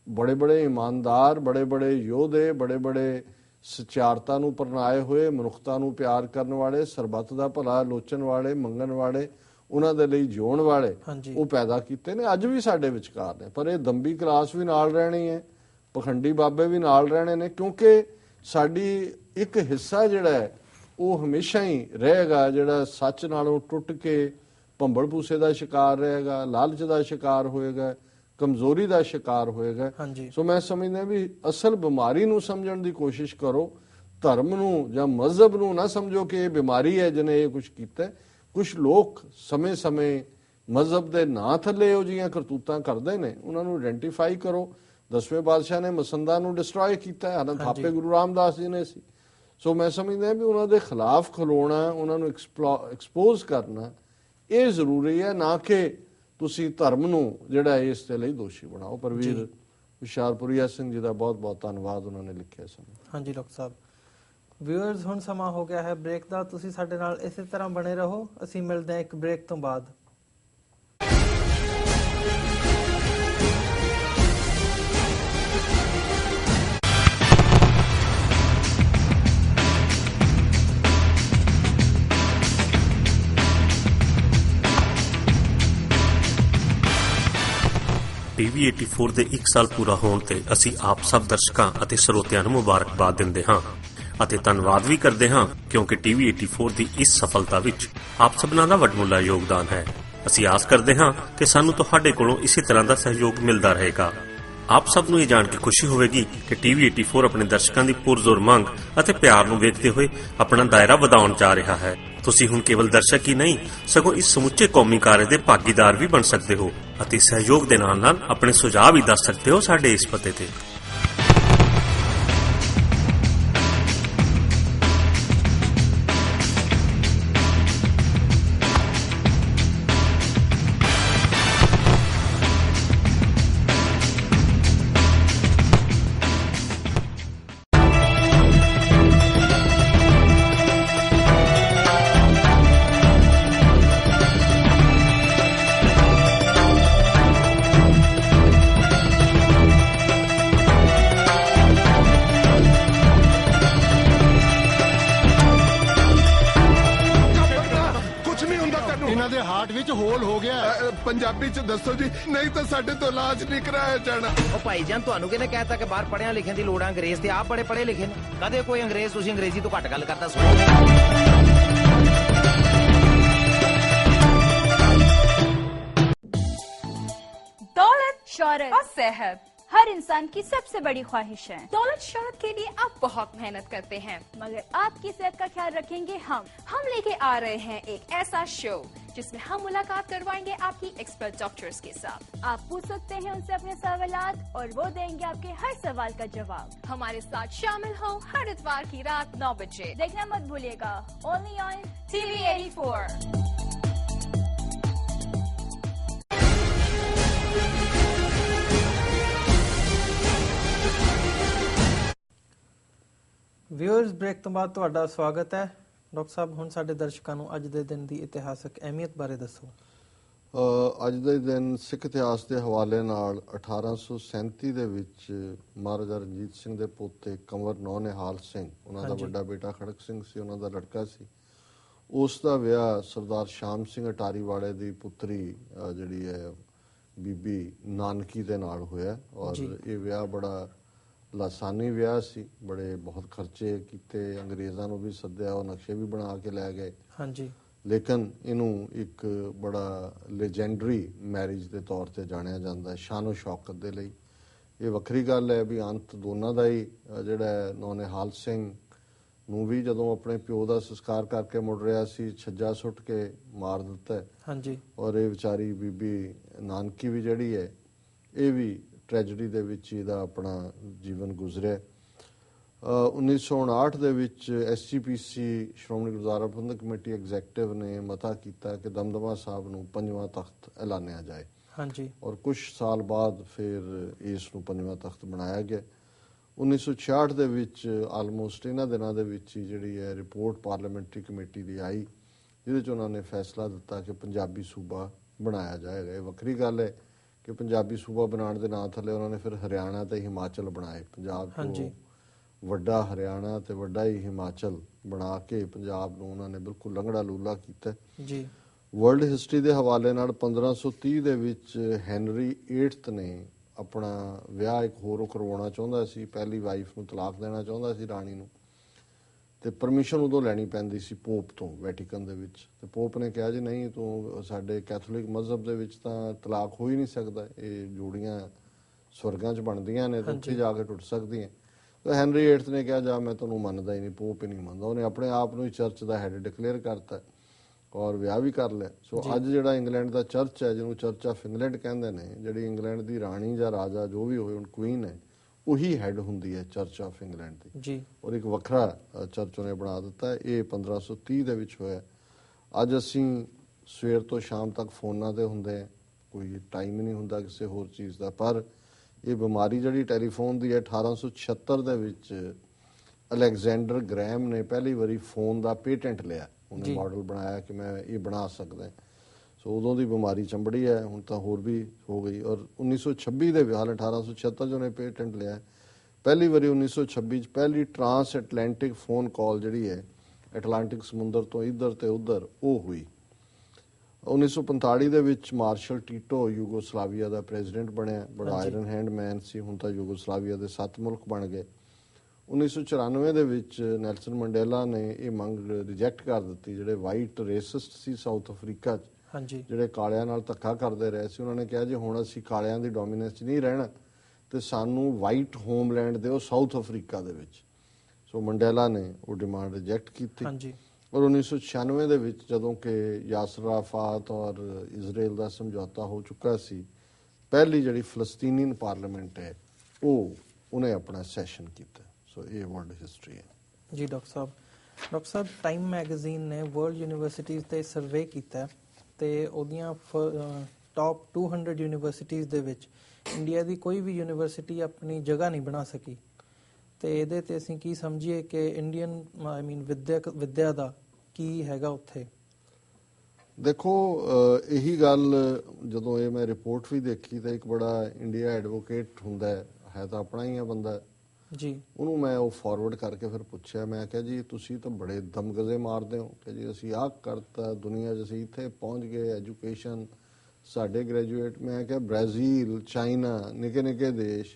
ਬੜੇ ਬੜੇ ਇਮਾਨਦਾਰ, ਬੜੇ ਬੜੇ ਯੋਧੇ, ਬੜੇ ਬੜੇ ਸਚਿਆਰਤਾ ਨੂੰ ਪਰਨਾਏ ਹੋਏ, ਮਨੁੱਖਤਾ ਨੂੰ ਪਿਆਰ ਕਰਨ ਵਾਲੇ, ਸਰਬੱਤ ਦਾ ਭਲਾ ਲੋਚਣ ਵਾਲੇ, ਮੰਗਣ ਵਾਲੇ, ਉਹਨਾਂ ਦੇ ਲਈ ਜਿਉਣ ਵਾਲੇ ਉਹ ਪੈਦਾ ਕੀਤੇ ਨੇ, ਅੱਜ ਵੀ ਸਾਡੇ ਵਿਚਕਾਰ ਨੇ। ਪਰ ਇਹ ਦੰਬੀ ਕਲਾਸ ਵੀ ਨਾਲ ਰਹਿਣੀ ਹੈ, ਪਖੰਡੀ ਬਾਬੇ ਵੀ ਨਾਲ ਰਹਿਣੇ ਨੇ, ਕਿਉਂਕਿ ਸਾਡੀ ਇੱਕ ਹਿੱਸਾ ਜਿਹੜਾ ਹੈ ਉਹ ਹਮੇਸ਼ਾ ਹੀ ਰਹੇਗਾ ਜਿਹੜਾ ਸੱਚ ਨਾਲੋਂ ਟੁੱਟ ਕੇ ਭੰਬਲ ਭੂਸੇ ਦਾ ਸ਼ਿਕਾਰ ਰਹੇਗਾ, ਲਾਲਚ ਦਾ ਸ਼ਿਕਾਰ ਹੋਏਗਾ, ਕਮਜ਼ੋਰੀ ਦਾ ਸ਼ਿਕਾਰ ਹੋਏਗਾ। ਸੋ ਮੈਂ ਸਮਝਦਾ ਵੀ ਅਸਲ ਬਿਮਾਰੀ ਨੂੰ ਸਮਝਣ ਦੀ ਕੋਸ਼ਿਸ਼ ਕਰੋ, ਧਰਮ ਨੂੰ ਜਾਂ ਮਜ਼ਹਬ ਨੂੰ ਨਾ ਸਮਝੋ ਕਿ ਇਹ ਬਿਮਾਰੀ ਹੈ ਜਿਹਨੇ ਇਹ ਕੁਝ ਕੀਤਾ। ਕੁਝ ਲੋਕ ਸਮੇਂ-ਸਮੇਂ ਮਜ਼ਹਬ ਦੇ ਨਾਂ ਥੱਲੇ ਇਹੋ ਜਿਹੀਆਂ ਕਰਤੂਤਾਂ ਕਰਦੇ ਨੇ, ਉਹਨਾਂ ਨੂੰ ਆਇਡੈਂਟੀਫਾਈ ਕਰੋ। 10ਵੇਂ ਪਾਤਸ਼ਾਹ ਨੇ ਮਸੰਦਾਂ ਨੂੰ ਡਿਸਟਰੋਏ ਕੀਤਾ, ਹਾਲਾਂ ਥਾਪੇ ਗੁਰੂ ਰਾਮਦਾਸ ਜੀ ਨੇ ਸੀ। ਸੋ ਮੈਂ ਸਮਝਦਾ ਵੀ ਉਹਨਾਂ ਦੇ ਖਿਲਾਫ ਖਲੋਣਾ, ਉਹਨਾਂ ਨੂੰ ਐਕਸਪੋਜ਼ ਕਰਨਾ ਇਹ ਜ਼ਰੂਰੀ ਹੈ, ਨਾ ਕਿ ਤੁਸੀਂ ਧਰਮ ਨੂੰ ਜਿਹੜਾ ਇਸ ਦੇ ਲਈ ਦੋਸ਼ੀ ਬਣਾਓ। ਪਰਵੀਰ ਹੁਸ਼ਿਆਰਪੁਰੀਆ ਸਿੰਘ ਜੀ ਦਾ ਬਹੁਤ ਬਹੁਤ ਧੰਨਵਾਦ, ਉਹਨਾਂ ਨੇ ਲਿਖਿਆ ਸੀ। ਹਾਂਜੀ ਡਾਕਟਰ ਸਾਹਿਬ। ਵਿਊਅਰਸ, ਹੁਣ ਸਮਾਂ ਹੋ ਗਿਆ ਹੈ ਬ੍ਰੇਕ ਦਾ। ਤੁਸੀਂ ਸਾਡੇ ਨਾਲ ਇਸੇ ਤਰ੍ਹਾਂ ਬਣੇ ਰਹੋ, ਅਸੀਂ ਮਿਲਦੇ ਹਾਂ ਇੱਕ ਬ੍ਰੇਕ ਤੋਂ ਬਾਅਦ। TV 84 ਦੇ 1 ਸਾਲ ਪੂਰਾ ਹੋਣ ਤੇ ਅਸੀਂ ਆਪ ਸਭ ਦਰਸ਼ਕਾਂ ਅਤੇ ਸਰੋਤਿਆਂ ਨੂੰ ਮੁਬਾਰਕਬਾਦ ਦਿੰਦੇ ਹਾਂ ਅਤੇ ਧੰਨਵਾਦ ਵੀ ਕਰਦੇ ਹਾਂ, ਕਿਉਂਕਿ TV 84 ਦੀ ਇਸ ਸਫਲਤਾ ਵਿੱਚ ਆਪ ਸਭਨਾਂ ਦਾ ਵੱਡਮੁੱਲਾ ਯੋਗਦਾਨ ਹੈ। ਅਸੀਂ ਆਸ ਕਰਦੇ ਹਾਂ ਕਿ ਸਾਨੂੰ ਤੁਹਾਡੇ ਕੋਲੋਂ ਇਸੇ ਤਰ੍ਹਾਂ ਦਾ ਸਹਿਯੋਗ ਮਿਲਦਾ ਰਹੇਗਾ। ਆਪ ਸਭ ਨੂੰ ਇਹ ਜਾਣ ਕੇ ਖੁਸ਼ੀ ਹੋਵੇਗੀ ਕਿ TV 84 ਆਪਣੇ ਦਰਸ਼ਕਾਂ ਦੀ ਪੁਰਜ਼ੋਰ ਮੰਗ ਅਤੇ ਪਿਆਰ ਨੂੰ ਵੇਖਦੇ ਹੋਏ ਆਪਣਾ ਦਾਇਰਾ ਵਧਾਉਣ ਜਾ ਰਿਹਾ ਹੈ। ਤੁਸੀਂ ਹੁਣ ਕੇਵਲ ਦਰਸ਼ਕ ਹੀ ਨਹੀਂ, ਸਗੋਂ ਇਸ ਸਮੁੱਚੇ ਕੌਮੀ ਕਾਰਜ ਦੇ ਭਾਗੀਦਾਰ ਵੀ ਬਣ ਸਕਦੇ ਹੋ ਅਤੇ ਸਹਿਯੋਗ ਦੇ ਨਾਲ ਆਪਣੇ ਸੁਝਾਅ ਵੀ ਦੱਸ ਸਕਦੇ ਹੋ ਸਾਡੇ ਇਸ ਪਤੇ ਤੇ। ਪੰਜਾਬੀ ਚ ਦੱਸੋ ਜੀ, ਨਹੀਂ ਤਾਂ ਸਾਡੇ ਤੋਂ ਇਲਾਜ ਨਹੀਂ ਕਰਾਇਆ ਜਾਣਾ। ਉਹ ਭਾਈ ਜਾਨ, ਤੁਹਾਨੂੰ ਕਿਹਨੇ ਕਹਿਤਾ ਕਿ ਬਾਹਰ ਪੜ੍ਹਿਆ ਲਿਖਿਆ ਦੀ ਲੋੜ ਆ? ਅੰਗਰੇਜ਼ ਤੇ ਆਪ ਬੜੇ ਪੜ੍ਹੇ ਲਿਖੇ ਨੇ। ਕਦੇ ਕੋਈ ਅੰਗਰੇਜ਼ ਤੁਸੀਂ ਅੰਗਰੇਜ਼ੀ ਤੋਂ ਘੱਟ ਗੱਲ ਕਰਦਾ ਸੁਣੋ? दौलत, शौहरत और सेहत हर इंसान की सबसे बड़ी ख्वाहिश है। दौलत शौहरत के लिए आप बहुत मेहनत करते हैं, मगर आपकी सेहत का ख्याल रखेंगे हम लेके आ रहे हैं एक ऐसा शो जिसमें हम मुलाकात करवाएंगे आपकी एक्सपर्ट डॉक्टर्स के साथ। आप पूछ सकते हैं उनसे अपने सवालात और वो देंगे आपके हर सवाल का जवाब। हमारे साथ शामिल हो हर इतवार की रात 9 बजे। देखना मत भूलिएगा, only on TV 84। Viewers, break ਤੋਂ ਬਾਅਦ ਤੁਹਾਡਾ ਸਵਾਗਤ ਹੈ। ਡਾਕਟਰ ਸਾਹਿਬ, ਹੁਣ ਸਾਡੇ ਦਰਸ਼ਕਾਂ ਨੂੰ ਅੱਜ ਦੇ ਦਿਨ ਦੀ ਇਤਿਹਾਸਕ ਅਹਿਮੀਅਤ ਬਾਰੇ ਦੱਸੋ। ਅੱਜ ਦੇ ਦਿਨ ਸਿੱਖ ਇਤਿਹਾਸ ਦੇ ਹਵਾਲੇ ਨਾਲ 1837 ਦੇ ਵਿੱਚ ਮਹਾਰਾਜਾ ਰਣਜੀਤ ਸਿੰਘ ਦੇ ਪੋਤੇ ਕੰਵਰ ਨੌ ਨਿਹਾਲ ਸਿੰਘ, ਉਹਨਾਂ ਦਾ ਵੱਡਾ ਬੇਟਾ ਖੜਕ ਸਿੰਘ ਸੀ, ਉਹਨਾਂ ਦਾ ਲੜਕਾ ਸੀ, ਉਸ ਦਾ ਵਿਆਹ ਸਰਦਾਰ ਸ਼ਾਮ ਸਿੰਘ ਅਟਾਰੀ ਵਾਲੇ ਦੀ ਪੁੱਤਰੀ ਜਿਹੜੀ ਹੈ ਬੀਬੀ ਨਾਨਕੀ ਦੇ ਨਾਲ ਹੋਇਆ ਔਰ ਇਹ ਵਿਆਹ ਬੜਾ ਲਾਸਾਨੀ ਵਿਆਹ ਸੀ। ਬੜੇ ਬਹੁਤ ਖਰਚੇ ਕੀਤੇ, ਅੰਗਰੇਜ਼ਾਂ ਨੂੰ ਵੀ ਸੱਦਿਆ, ਉਹ ਨਕਸ਼ੇ ਵੀ ਬਣਾ ਕੇ ਲੈ ਗਏ। ਹਾਂਜੀ। ਲੇਕਿਨ ਇਹਨੂੰ ਇੱਕ ਬੜਾ ਲੈਜੈਂਡਰੀ ਮੈਰਿਜ ਦੇ ਤੌਰ ਤੇ ਜਾਣਿਆ ਜਾਂਦਾ, ਸ਼ਾਨੋ ਸ਼ੌਕਤ ਦੇ ਲਈ। ਇਹ ਵੱਖਰੀ ਗੱਲ ਹੈ ਵੀ ਅੰਤ ਦੋਨਾਂ ਦਾ ਹੀ ਜਿਹੜਾ ਨੌਨਿਹਾਲ ਸਿੰਘ ਨੂੰ ਵੀ ਜਦੋਂ ਆਪਣੇ ਪਿਓ ਦਾ ਸੰਸਕਾਰ ਕਰਕੇ ਮੁੜ ਰਿਹਾ ਸੀ ਛੱਜਾ ਸੁੱਟ ਕੇ ਮਾਰ ਦਿੱਤਾ। ਹਾਂਜੀ। ਔਰ ਇਹ ਵਿਚਾਰੀ ਬੀਬੀ ਨਾਨਕੀ ਵੀ ਜਿਹੜੀ ਹੈ ਇਹ ਵੀ ਟ੍ਰੈਜਡੀ ਦੇ ਵਿੱਚ ਇਹਦਾ ਆਪਣਾ ਜੀਵਨ ਗੁਜ਼ਰਿਆ। 1959 ਦੇ ਵਿੱਚ SGPC ਸ਼੍ਰੋਮਣੀ ਗੁਰਦੁਆਰਾ ਪ੍ਰਬੰਧਕ ਕਮੇਟੀ ਐਗਜ਼ੈਕਟਿਵ ਨੇ ਮਤਾ ਕੀਤਾ ਕਿ ਦਮਦਮਾ ਸਾਹਿਬ ਨੂੰ 5ਵਾਂ ਤਖਤ ਐਲਾਨਿਆ ਜਾਏ। ਹਾਂਜੀ। ਔਰ ਕੁਝ ਸਾਲ ਬਾਅਦ ਫਿਰ ਇਸ ਨੂੰ 5ਵਾਂ ਤਖਤ ਬਣਾਇਆ ਗਿਆ। 1966 ਦੇ ਵਿੱਚ ਆਲਮੋਸਟ ਇਹਨਾਂ ਦਿਨਾਂ ਦੇ ਵਿੱਚ ਹੀ ਜਿਹੜੀ ਹੈ ਰਿਪੋਰਟ ਪਾਰਲੀਮੈਂਟਰੀ ਕਮੇਟੀ ਦੀ ਆਈ ਜਿਹਦੇ 'ਚ ਉਹਨਾਂ ਨੇ ਫੈਸਲਾ ਦਿੱਤਾ ਕਿ ਪੰਜਾਬੀ ਸੂਬਾ ਬਣਾਇਆ ਜਾਏਗਾ। ਇਹ ਵੱਖਰੀ ਗੱਲ ਹੈ ਕਿ ਪੰਜਾਬੀ ਸੂਬਾ ਬਣਾਉਣ ਦੇ ਨਾਂ ਥੱਲੇ ਉਹਨਾਂ ਨੇ ਫਿਰ ਹਰਿਆਣਾ ਤੇ ਹਿਮਾਚਲ ਬਣਾਏ। ਪੰਜਾਬ ਤੋਂ ਵੱਡਾ ਹਰਿਆਣਾ ਤੇ ਵੱਡਾ ਹੀ ਹਿਮਾਚਲ ਬਣਾ ਕੇ ਪੰਜਾਬ ਨੂੰ ਉਹਨਾਂ ਨੇ ਬਿਲਕੁਲ ਲੰਗੜਾ ਲੂਲਾ ਕੀਤਾ ਜੀ। ਵਰਲਡ ਹਿਸਟਰੀ ਦੇ ਹਵਾਲੇ ਨਾਲ 1530 ਦੇ ਵਿੱਚ ਹੈਨਰੀ 8 ਨੇ ਆਪਣਾ ਵਿਆਹ ਇੱਕ ਹੋਰ ਕਰਵਾਉਣਾ ਚਾਹੁੰਦਾ ਸੀ। ਪਹਿਲੀ ਵਾਈਫ ਨੂੰ ਤਲਾਕ ਦੇਣਾ ਚਾਹੁੰਦਾ ਸੀ, ਰਾਣੀ ਨੂੰ, ਤੇ ਪਰਮਿਸ਼ਨ ਉਦੋਂ ਲੈਣੀ ਪੈਂਦੀ ਸੀ ਪੋਪ ਤੋਂ ਵੈਟੀਕਨ ਦੇ ਵਿੱਚ। ਤੇ ਪੋਪ ਨੇ ਕਿਹਾ ਜੀ ਨਹੀਂ, ਤੂੰ ਸਾਡੇ ਕੈਥੋਲਿਕ ਮਜ਼ਹਬ ਦੇ ਵਿੱਚ ਤਾਂ ਤਲਾਕ ਹੋ ਹੀ ਨਹੀਂ ਸਕਦਾ, ਇਹ ਜੋੜੀਆਂ ਸਵਰਗਾਂ 'ਚ ਬਣਦੀਆਂ ਨੇ ਤੇ ਉੱਥੇ ਜਾ ਕੇ ਟੁੱਟ ਸਕਦੀਆਂ। ਤਾਂ ਹੈਨਰੀ 8 ਨੇ ਕਿਹਾ ਜਾ ਮੈਂ ਤੁਹਾਨੂੰ ਮੰਨਦਾ ਹੀ ਨਹੀਂ, ਪੋਪ ਹੀ ਨਹੀਂ ਮੰਨਦਾ। ਉਹਨੇ ਆਪਣੇ ਆਪ ਨੂੰ ਹੀ ਚਰਚ ਦਾ ਹੈਡ ਡਿਕਲੇਅਰ ਕਰਤਾ ਔਰ ਵਿਆਹ ਵੀ ਕਰ ਲਿਆ। ਸੋ ਅੱਜ ਜਿਹੜਾ ਇੰਗਲੈਂਡ ਦਾ ਚਰਚ ਹੈ, ਜਿਹਨੂੰ ਚਰਚ ਆਫ ਇੰਗਲੈਂਡ ਕਹਿੰਦੇ ਨੇ, ਜਿਹੜੀ ਇੰਗਲੈਂਡ ਦੀ ਰਾਣੀ ਜਾਂ ਰਾਜਾ ਜੋ ਵੀ ਹੋਵੇ, ਹੁਣ ਕੁਈਨ ਹੈ, ਉਹੀ ਹੈਡ ਹੁੰਦੀ ਹੈ ਚਰਚ ਆਫ ਇੰਗਲੈਂਡ ਦੀ ਜੀ। ਔਰ ਇੱਕ ਵੱਖਰਾ ਚਰਚ ਉਹਨੇ ਬਣਾ ਦਿੱਤਾ। ਇਹ 1530 ਦੇ ਵਿੱਚ ਹੋਇਆ। ਅੱਜ ਅਸੀਂ ਸਵੇਰ ਤੋਂ ਸ਼ਾਮ ਤੱਕ ਫੋਨਾਂ ਤੇ ਹੁੰਦੇ, ਕੋਈ ਟਾਈਮ ਹੀ ਨਹੀਂ ਹੁੰਦਾ ਕਿਸੇ ਹੋਰ ਚੀਜ਼ ਦਾ। ਪਰ ਇਹ ਬਿਮਾਰੀ ਜਿਹੜੀ ਟੈਲੀਫੋਨ ਦੀ ਹੈ, 1876 ਦੇ ਵਿੱਚ ਅਲੈਗਜ਼ੈਂਡਰ ਗ੍ਰੈਮ ਨੇ ਪਹਿਲੀ ਵਾਰੀ ਫੋਨ ਦਾ ਪੇਟੈਂਟ ਲਿਆ। ਉਹਨੇ ਮਾਡਲ ਬਣਾਇਆ ਕਿ ਮੈਂ ਇਹ ਬਣਾ ਸਕਦਾ। ਸੋ ਉਦੋਂ ਦੀ ਬਿਮਾਰੀ ਚੰਬੜੀ ਹੈ, ਹੁਣ ਤਾਂ ਹੋਰ ਵੀ ਹੋ ਗਈ। ਔਰ 1926 ਦੇ ਹਾਲ 1876 'ਚ ਉਹਨੇ ਪੇਟੈਂਟ ਲਿਆ। ਪਹਿਲੀ ਵਾਰੀ 1926 'ਚ ਪਹਿਲੀ ਟਰਾਂਸ ਐਟਲਾਂਟਿਕ ਫੋਨ ਕਾਲ ਜਿਹੜੀ ਹੈ ਐਟਲਾਂਟਿਕ ਸਮੁੰਦਰ ਤੋਂ ਇੱਧਰ ਤੇ ਉੱਧਰ ਉਹ ਹੋਈ। 1945 ਦੇ ਵਿੱਚ ਮਾਰਸ਼ਲ ਟੀਟੋ ਯੂਗੋਸਲਾਵੀਆ ਦਾ ਪ੍ਰੈਜ਼ੀਡੈਂਟ ਬਣਿਆ। ਬੜਾ ਆਇਰਨ ਹੈਂਡ ਮੈਨ ਸੀ। ਹੁਣ ਤਾਂ ਯੂਗੋਸਲਾਵੀਆ ਦੇ 7 ਮੁਲਕ ਬਣ ਗਏ। 1994 ਦੇ ਵਿੱਚ ਨੈਲਸਨ ਮੰਡੇਲਾ ਨੇ ਇਹ ਮੰਗ ਰਿਜੈਕਟ ਕਰ ਦਿੱਤੀ। ਜਿਹੜੇ ਵਾਈਟ ਰੇਸਿਸਟ ਸੀ ਸਾਊਥ ਅਫਰੀਕਾ 'ਚ, ਜਿਹੜੇ ਕਾਲਿਆਂ ਨਾਲ ਧੱਕਾ ਕਰਦੇ ਰਹੇ ਸੀ, ਉਹਨਾਂ ਨੇ ਕਿਹਾ ਜੇ ਹੁਣ ਅਸੀਂ ਕਾਲਿਆਂ ਦੀ ਡੋਮੀਨੈਂਸ 'ਚ ਨਹੀਂ ਰਹਿਣਾ ਤੇ ਸਾਨੂੰ ਵਾਈਟ ਹੋਮਲੈਂਡ ਦਿਓ ਸਾਊਥ ਅਫਰੀਕਾ ਦੇ ਵਿੱਚ। ਸੋ ਮੰਡੇਲਾ ਨੇ ਉਹ ਡਿਮਾਂਡ ਰਿਜੈਕਟ ਕੀਤੀ। ਔਰ 1996 ਦੇ ਵਿੱਚ ਜਦੋਂ ਕਿ ਯਾਸਰ ਅਰਾਫਾਤ ਔਰ ਇਜ਼ਰਾਈਲ ਦਾ ਸਮਝੌਤਾ ਹੋ ਚੁੱਕਾ ਸੀ, ਪਹਿਲੀ ਜਿਹੜੀ ਫਲਸਤੀਨੀ ਪਾਰਲੀਮੈਂਟ ਹੈ ਉਹਨੇ ਆਪਣਾ ਸੈਸ਼ਨ ਕੀਤਾ। ਸੋ ਇਹ ਵਰਲਡ ਹਿਸਟਰੀ ਹੈ ਜੀ। ਡਾਕਟਰ ਸਾਹਿਬ ਟਾਈਮ ਮੈਗਜ਼ੀਨ ਨੇ ਵਰਲਡ ਯੂਨੀਵਰਸਿਟੀਜ਼ ਤੇ ਸਰਵੇ ਕੀਤਾ ਤੇ ਉਹਦੀਆਂ ਟਾਪ 200 ਯੂਨੀਵਰਸਿਟੀਜ਼ ਦੇ ਵਿੱਚ ਇੰਡੀਆ ਦੀ ਕੋਈ ਵੀ ਯੂਨੀਵਰਸਿਟੀ ਆਪਣੀ ਜਗ੍ਹਾ ਨਹੀਂ ਬਣਾ ਸਕੀ। ਤੇ ਇਹਦੇ ਤੇ ਅਸੀਂ ਕੀ ਸਮਝੀਏ ਕਿ ਇੰਡੀਅਨ ਵਿੱਦਿਆ ਦਾ ਕੀ ਹੈਗਾ ਉੱਥੇ? ਦੇਖੋ, ਇਹੀ ਗੱਲ ਜਦੋਂ ਇਹ ਮੈਂ ਰਿਪੋਰਟ ਵੀ ਦੇਖੀ ਤਾਂ ਇੱਕ ਬੜਾ ਇੰਡੀਆ ਐਡਵੋਕੇਟ ਹੁੰਦਾ ਹੈ ਤਾਂ ਆਪਣਾ ਹੀ ਆ ਬੰਦਾ ਜੀ, ਉਹਨੂੰ ਮੈਂ ਉਹ ਫਾਰਵਰਡ ਕਰਕੇ ਫਿਰ ਪੁੱਛਿਆ। ਮੈਂ ਕਿਹਾ ਜੀ ਤੁਸੀਂ ਤਾਂ ਬੜੇ ਦਮਗਜ਼ੇ ਮਾਰਦੇ ਹੋ ਕਿ ਜੀ ਅਸੀਂ ਆਹ ਕਰਤਾ ਦੁਨੀਆ 'ਚ, ਅਸੀਂ ਇੱਥੇ ਪਹੁੰਚ ਗਏ, ਐਜੂਕੇਸ਼ਨ ਸਾਡੇ ਗ੍ਰੈਜੂਏਟ। ਮੈਂ ਕਿਹਾ ਬ੍ਰਾਜ਼ੀਲ, ਚਾਈਨਾ, ਨਿੱਕੇ ਨਿੱਕੇ ਦੇਸ਼,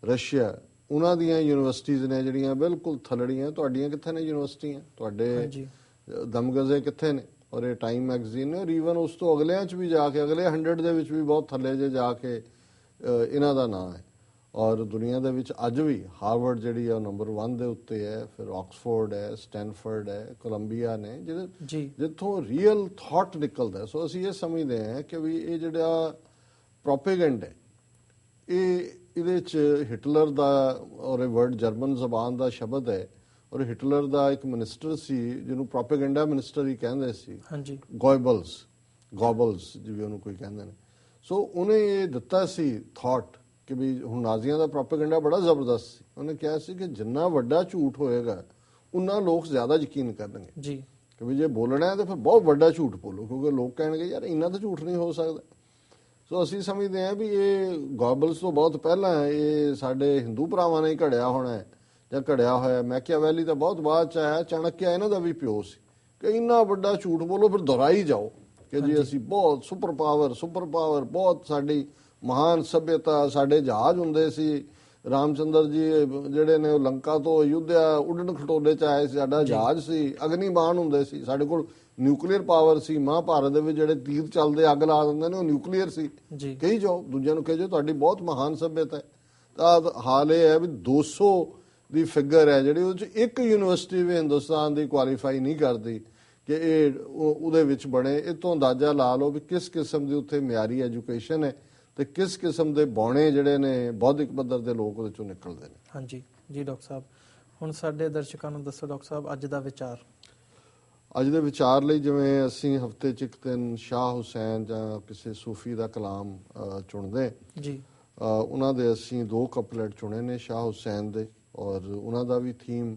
ਰਸ਼ੀਆ, ਉਹਨਾਂ ਦੀਆਂ ਯੂਨੀਵਰਸਿਟੀਜ਼ ਨੇ ਜਿਹੜੀਆਂ ਬਿਲਕੁਲ ਥੱਲੜੀਆਂ। ਤੁਹਾਡੀਆਂ ਕਿੱਥੇ ਨੇ ਯੂਨੀਵਰਸਿਟੀਆਂ? ਤੁਹਾਡੇ ਦਮਗਜ਼ੇ ਕਿੱਥੇ ਨੇ? ਔਰ ਇਹ ਟਾਈਮ ਮੈਗਜ਼ੀਨ ਨੇ। ਔਰ ਈਵਨ ਉਸ ਤੋਂ ਅਗਲਿਆਂ 'ਚ ਵੀ ਜਾ ਕੇ, ਅਗਲੇ 100 ਦੇ ਵਿੱਚ ਵੀ ਬਹੁਤ ਥੱਲੇ ਜੇ ਜਾ ਕੇ ਇਹਨਾਂ ਦਾ ਨਾਂ ਹੈ। ਔਰ ਦੁਨੀਆ ਦੇ ਵਿੱਚ ਅੱਜ ਵੀ ਹਾਰਵਰਡ ਜਿਹੜੀ ਹੈ ਨੰਬਰ 1 ਦੇ ਉੱਤੇ ਹੈ, ਫਿਰ ਆਕਸਫੋਰਡ ਹੈ, ਸਟੈਨਫੋਰਡ ਹੈ, ਕੋਲੰਬੀਆ ਨੇ, ਜਿੱਥੋਂ ਰੀਅਲ ਥਾਟ ਨਿਕਲਦਾ। ਸੋ ਅਸੀਂ ਇਹ ਸਮਝਦੇ ਹਾਂ ਕਿ ਵੀ ਇਹ ਜਿਹੜਾ ਪ੍ਰੋਪੇਗੈਂਡਾ ਹੈ ਇਹਦੇ 'ਚ ਹਿਟਲਰ ਦਾ ਔਰ ਇਹ ਵਰਡ ਜਰਮਨ ਜ਼ਬਾਨ ਦਾ ਸ਼ਬਦ ਹੈ। ਔਰ ਹਿਟਲਰ ਦਾ ਇੱਕ ਮਿਨਿਸਟਰ ਸੀ ਜਿਹਨੂੰ ਪ੍ਰੋਪੇਗੈਂਡਾ ਮਿਨਿਸਟਰ ਹੀ ਕਹਿੰਦੇ ਸੀ, ਗੋਬਲਸ ਜਿਵੇਂ ਉਹਨੂੰ ਕੋਈ ਕਹਿੰਦੇ ਨੇ। ਸੋ ਉਹਨੇ ਇਹ ਦਿੱਤਾ ਸੀ ਥਾਟ ਕਿ ਵੀ ਹੁਣ ਨਾਜ਼ੀਆਂ ਦਾ ਪ੍ਰੋਪੇਗੈਂਡਾ ਬੜਾ ਜ਼ਬਰਦਸਤ ਸੀ। ਉਹਨੇ ਕਿਹਾ ਸੀ ਕਿ ਜਿੰਨਾ ਵੱਡਾ ਝੂਠ ਹੋਏਗਾ ਉਨਾ ਲੋਕ ਜ਼ਿਆਦਾ ਯਕੀਨ ਕਰਨਗੇ ਜੀ, ਕਿ ਵੀ ਜੇ ਬੋਲਣਾ ਹੈ ਤਾਂ ਫਿਰ ਬਹੁਤ ਵੱਡਾ ਝੂਠ ਬੋਲੋ, ਕਿਉਂਕਿ ਲੋਕ ਕਹਿਣਗੇ ਯਾਰ ਇੰਨਾ ਤਾਂ ਝੂਠ ਨਹੀਂ ਹੋ ਸਕਦਾ। ਸੋ ਅਸੀਂ ਸਮਝਦੇ ਹਾਂ ਵੀ ਇਹ ਗੋਬਲਸ ਤੋਂ ਬਹੁਤ ਪਹਿਲਾਂ ਇਹ ਸਾਡੇ ਹਿੰਦੂ ਭਰਾਵਾਂ ਨੇ ਹੀ ਘੜਿਆ ਹੋਣਾ ਹੈ ਜਾਂ ਘੜਿਆ ਹੋਇਆ। ਮੈਕੀਆਵੈਲੀ ਤਾਂ ਬਹੁਤ ਬਾਅਦ 'ਚ ਆਇਆ। ਚਾਣਕਿਆ ਇਹਨਾਂ ਦਾ ਵੀ ਪਿਓ ਸੀ। ਕਿ ਇੰਨਾ ਵੱਡਾ ਝੂਠ ਬੋਲੋ, ਫਿਰ ਦੁਹਰਾਈ ਜਾਓ ਕਿ ਜੀ ਅਸੀਂ ਬਹੁਤ ਸੁਪਰ ਪਾਵਰ, ਬਹੁਤ ਸਾਡੀ ਮਹਾਨ ਸਭਿਅਤਾ, ਸਾਡੇ ਜਹਾਜ਼ ਹੁੰਦੇ ਸੀ। ਰਾਮਚੰਦਰ ਜੀ ਜਿਹੜੇ ਨੇ ਉਹ ਲੰਕਾ ਤੋਂ ਅਯੁੱਧਿਆ ਉੱਡਣ ਖਟੋਲੇ ਚ ਆਏ ਸੀ, ਸਾਡਾ ਜਹਾਜ਼ ਸੀ। ਅਗਨੀ ਬਾਣ ਹੁੰਦੇ ਸੀ, ਸਾਡੇ ਕੋਲ ਨਿਊਕਲੀਅਰ ਪਾਵਰ ਸੀ। ਮਹਾਭਾਰਤ ਦੇ ਵਿੱਚ ਜਿਹੜੇ ਤੀਰ ਚੱਲਦੇ ਅੱਗ ਲਾ ਦਿੰਦੇ ਨੇ ਉਹ ਨਿਊਕਲੀਅਰ ਸੀ। ਕਹੀ ਜਾਓ, ਦੂਜਿਆਂ ਨੂੰ ਕਹੀ ਜਾਓ ਤੁਹਾਡੀ ਬਹੁਤ ਮਹਾਨ ਸਭਿਅਤਾ ਹੈ। ਤਾਂ ਹਾਲ ਇਹ ਹੈ ਵੀ 200 ਦੀ ਫਿਗਰ ਹੈ ਜਿਹੜੀ, ਉਹ 'ਚ ਇੱਕ ਯੂਨੀਵਰਸਿਟੀ ਵੀ ਹਿੰਦੁਸਤਾਨ ਦੀ ਕੁਆਲੀਫਾਈ ਨਹੀਂ ਕਰਦੀ ਕਿ ਇਹ ਉਹਦੇ ਵਿੱਚ ਬਣੇ। ਇਹ ਤੋਂ ਅੰਦਾਜ਼ਾ ਲਾ ਲਓ ਵੀ ਕਿਸ ਕਿਸਮ ਦੀ ਉੱਥੇ ਮਿਆਰੀ ਐਜੂਕੇਸ਼ਨ ਹੈ ਤੇ ਕਿਸ ਕਿਸਮ ਦੇ ਬੌਣੇ ਜਿਹੜੇ ਨੇ ਬੌਧਿਕ ਪੱਧਰ ਦੇ ਲੋਕ ਉਹਦੇ ਚੋਂ ਨਿਕਲਦੇ ਨੇ। ਹਾਂਜੀ ਜੀ ਡਾਕਟਰ ਸਾਹਿਬ, ਹੁਣ ਸਾਡੇ ਦਰਸ਼ਕਾਂ ਨੂੰ ਦੱਸੋ ਡਾਕਟਰ ਸਾਹਿਬ ਅੱਜ ਦਾ ਵਿਚਾਰ। ਅੱਜ ਦੇ ਵਿਚਾਰ ਲਈ ਜਿਵੇਂ ਅਸੀਂ ਹਫਤੇ 'ਚ ਇੱਕ ਦਿਨ ਸ਼ਾਹ ਹੁਸੈਨ ਜਾਂ ਕਿਸੇ ਸੂਫੀ ਦਾ ਕਲਾਮ ਚੁਣਦੇ ਜੀ, ਉਹਨਾਂ ਦੇ ਅਸੀਂ 2 ਕਪਲੇਟ ਚੁਣੇ ਨੇ ਸ਼ਾਹ ਹੁਸੈਨ ਦੇ, ਔਰ ਉਹਨਾਂ ਦਾ ਵੀ ਥੀਮ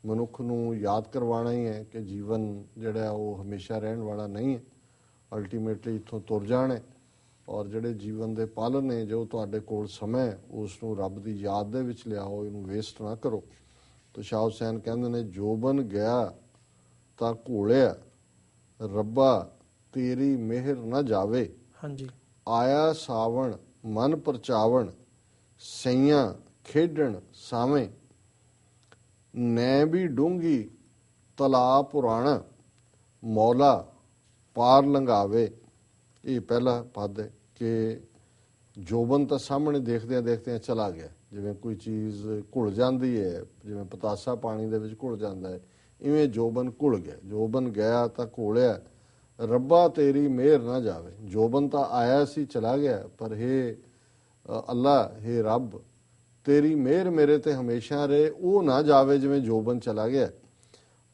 ਮਨੁੱਖ ਨੂੰ ਯਾਦ ਕਰਵਾਉਣਾ ਹੀ ਹੈ ਕਿ ਜੀਵਨ ਜਿਹੜਾ ਉਹ ਹਮੇਸ਼ਾ ਰਹਿਣ ਵਾਲਾ ਨਹੀਂ ਹੈ, ਅਲਟੀਮੇਟਲੀ ਇੱਥੋਂ ਤੁਰ ਜਾਣਾ ਹੈ। ਔਰ ਜਿਹੜੇ ਜੀਵਨ ਦੇ ਪਲ ਨੇ, ਜੋ ਤੁਹਾਡੇ ਕੋਲ ਸਮਾਂ ਹੈ, ਉਸ ਨੂੰ ਰੱਬ ਦੀ ਯਾਦ ਦੇ ਵਿੱਚ ਲਿਆਓ, ਇਹਨੂੰ ਵੇਸਟ ਨਾ ਕਰੋ। ਤਾਂ ਸ਼ਾਹ ਹੁਸੈਨ ਕਹਿੰਦੇ ਨੇ, ਜੋਬਨ ਗਿਆ ਤਾਂ ਘੋਲਿਆ, ਰੱਬਾ ਤੇਰੀ ਮਿਹਰ ਨਾ ਜਾਵੇ। ਹਾਂਜੀ, ਆਇਆ ਸਾਵਣ ਮਨ ਪਰਚਾਵਣ, ਸਈਆਂ ਖੇਡਣ ਸਾਵੇਂ, ਨੈ ਵੀ ਡੂੰਗੀ ਤਲਾ ਪੁਰਾਣਾ, ਮੌਲਾ ਪਾਰ ਲੰਘਾਵੇ। ਇਹ ਪਹਿਲਾ ਪਦ ਹੈ ਕਿ ਜੋਬਨ ਤਾਂ ਸਾਹਮਣੇ ਦੇਖਦਿਆਂ ਦੇਖਦਿਆਂ ਚਲਾ ਗਿਆ। ਜਿਵੇਂ ਕੋਈ ਚੀਜ਼ ਘੁਲ ਜਾਂਦੀ ਹੈ, ਜਿਵੇਂ ਪਤਾਸਾ ਪਾਣੀ ਦੇ ਵਿੱਚ ਘੁਲ ਜਾਂਦਾ ਹੈ, ਇਵੇਂ ਜੋਬਨ ਘੁਲ ਗਿਆ। ਜੋਬਨ ਗਿਆ ਤਾਂ ਘੋਲਿਆ, ਰੱਬਾ ਤੇਰੀ ਮਿਹਰ ਨਾ ਜਾਵੇ। ਜੋਬਨ ਤਾਂ ਆਇਆ ਸੀ, ਚਲਾ ਗਿਆ, ਪਰ ਹੇ ਅੱਲਾ, ਹੇ ਰੱਬ, ਤੇਰੀ ਮਿਹਰ ਮੇਰੇ ਤੇ ਹਮੇਸ਼ਾ ਰਹੇ, ਉਹ ਨਾ ਜਾਵੇ ਜਿਵੇਂ ਜੋਬਨ ਚਲਾ ਗਿਆ।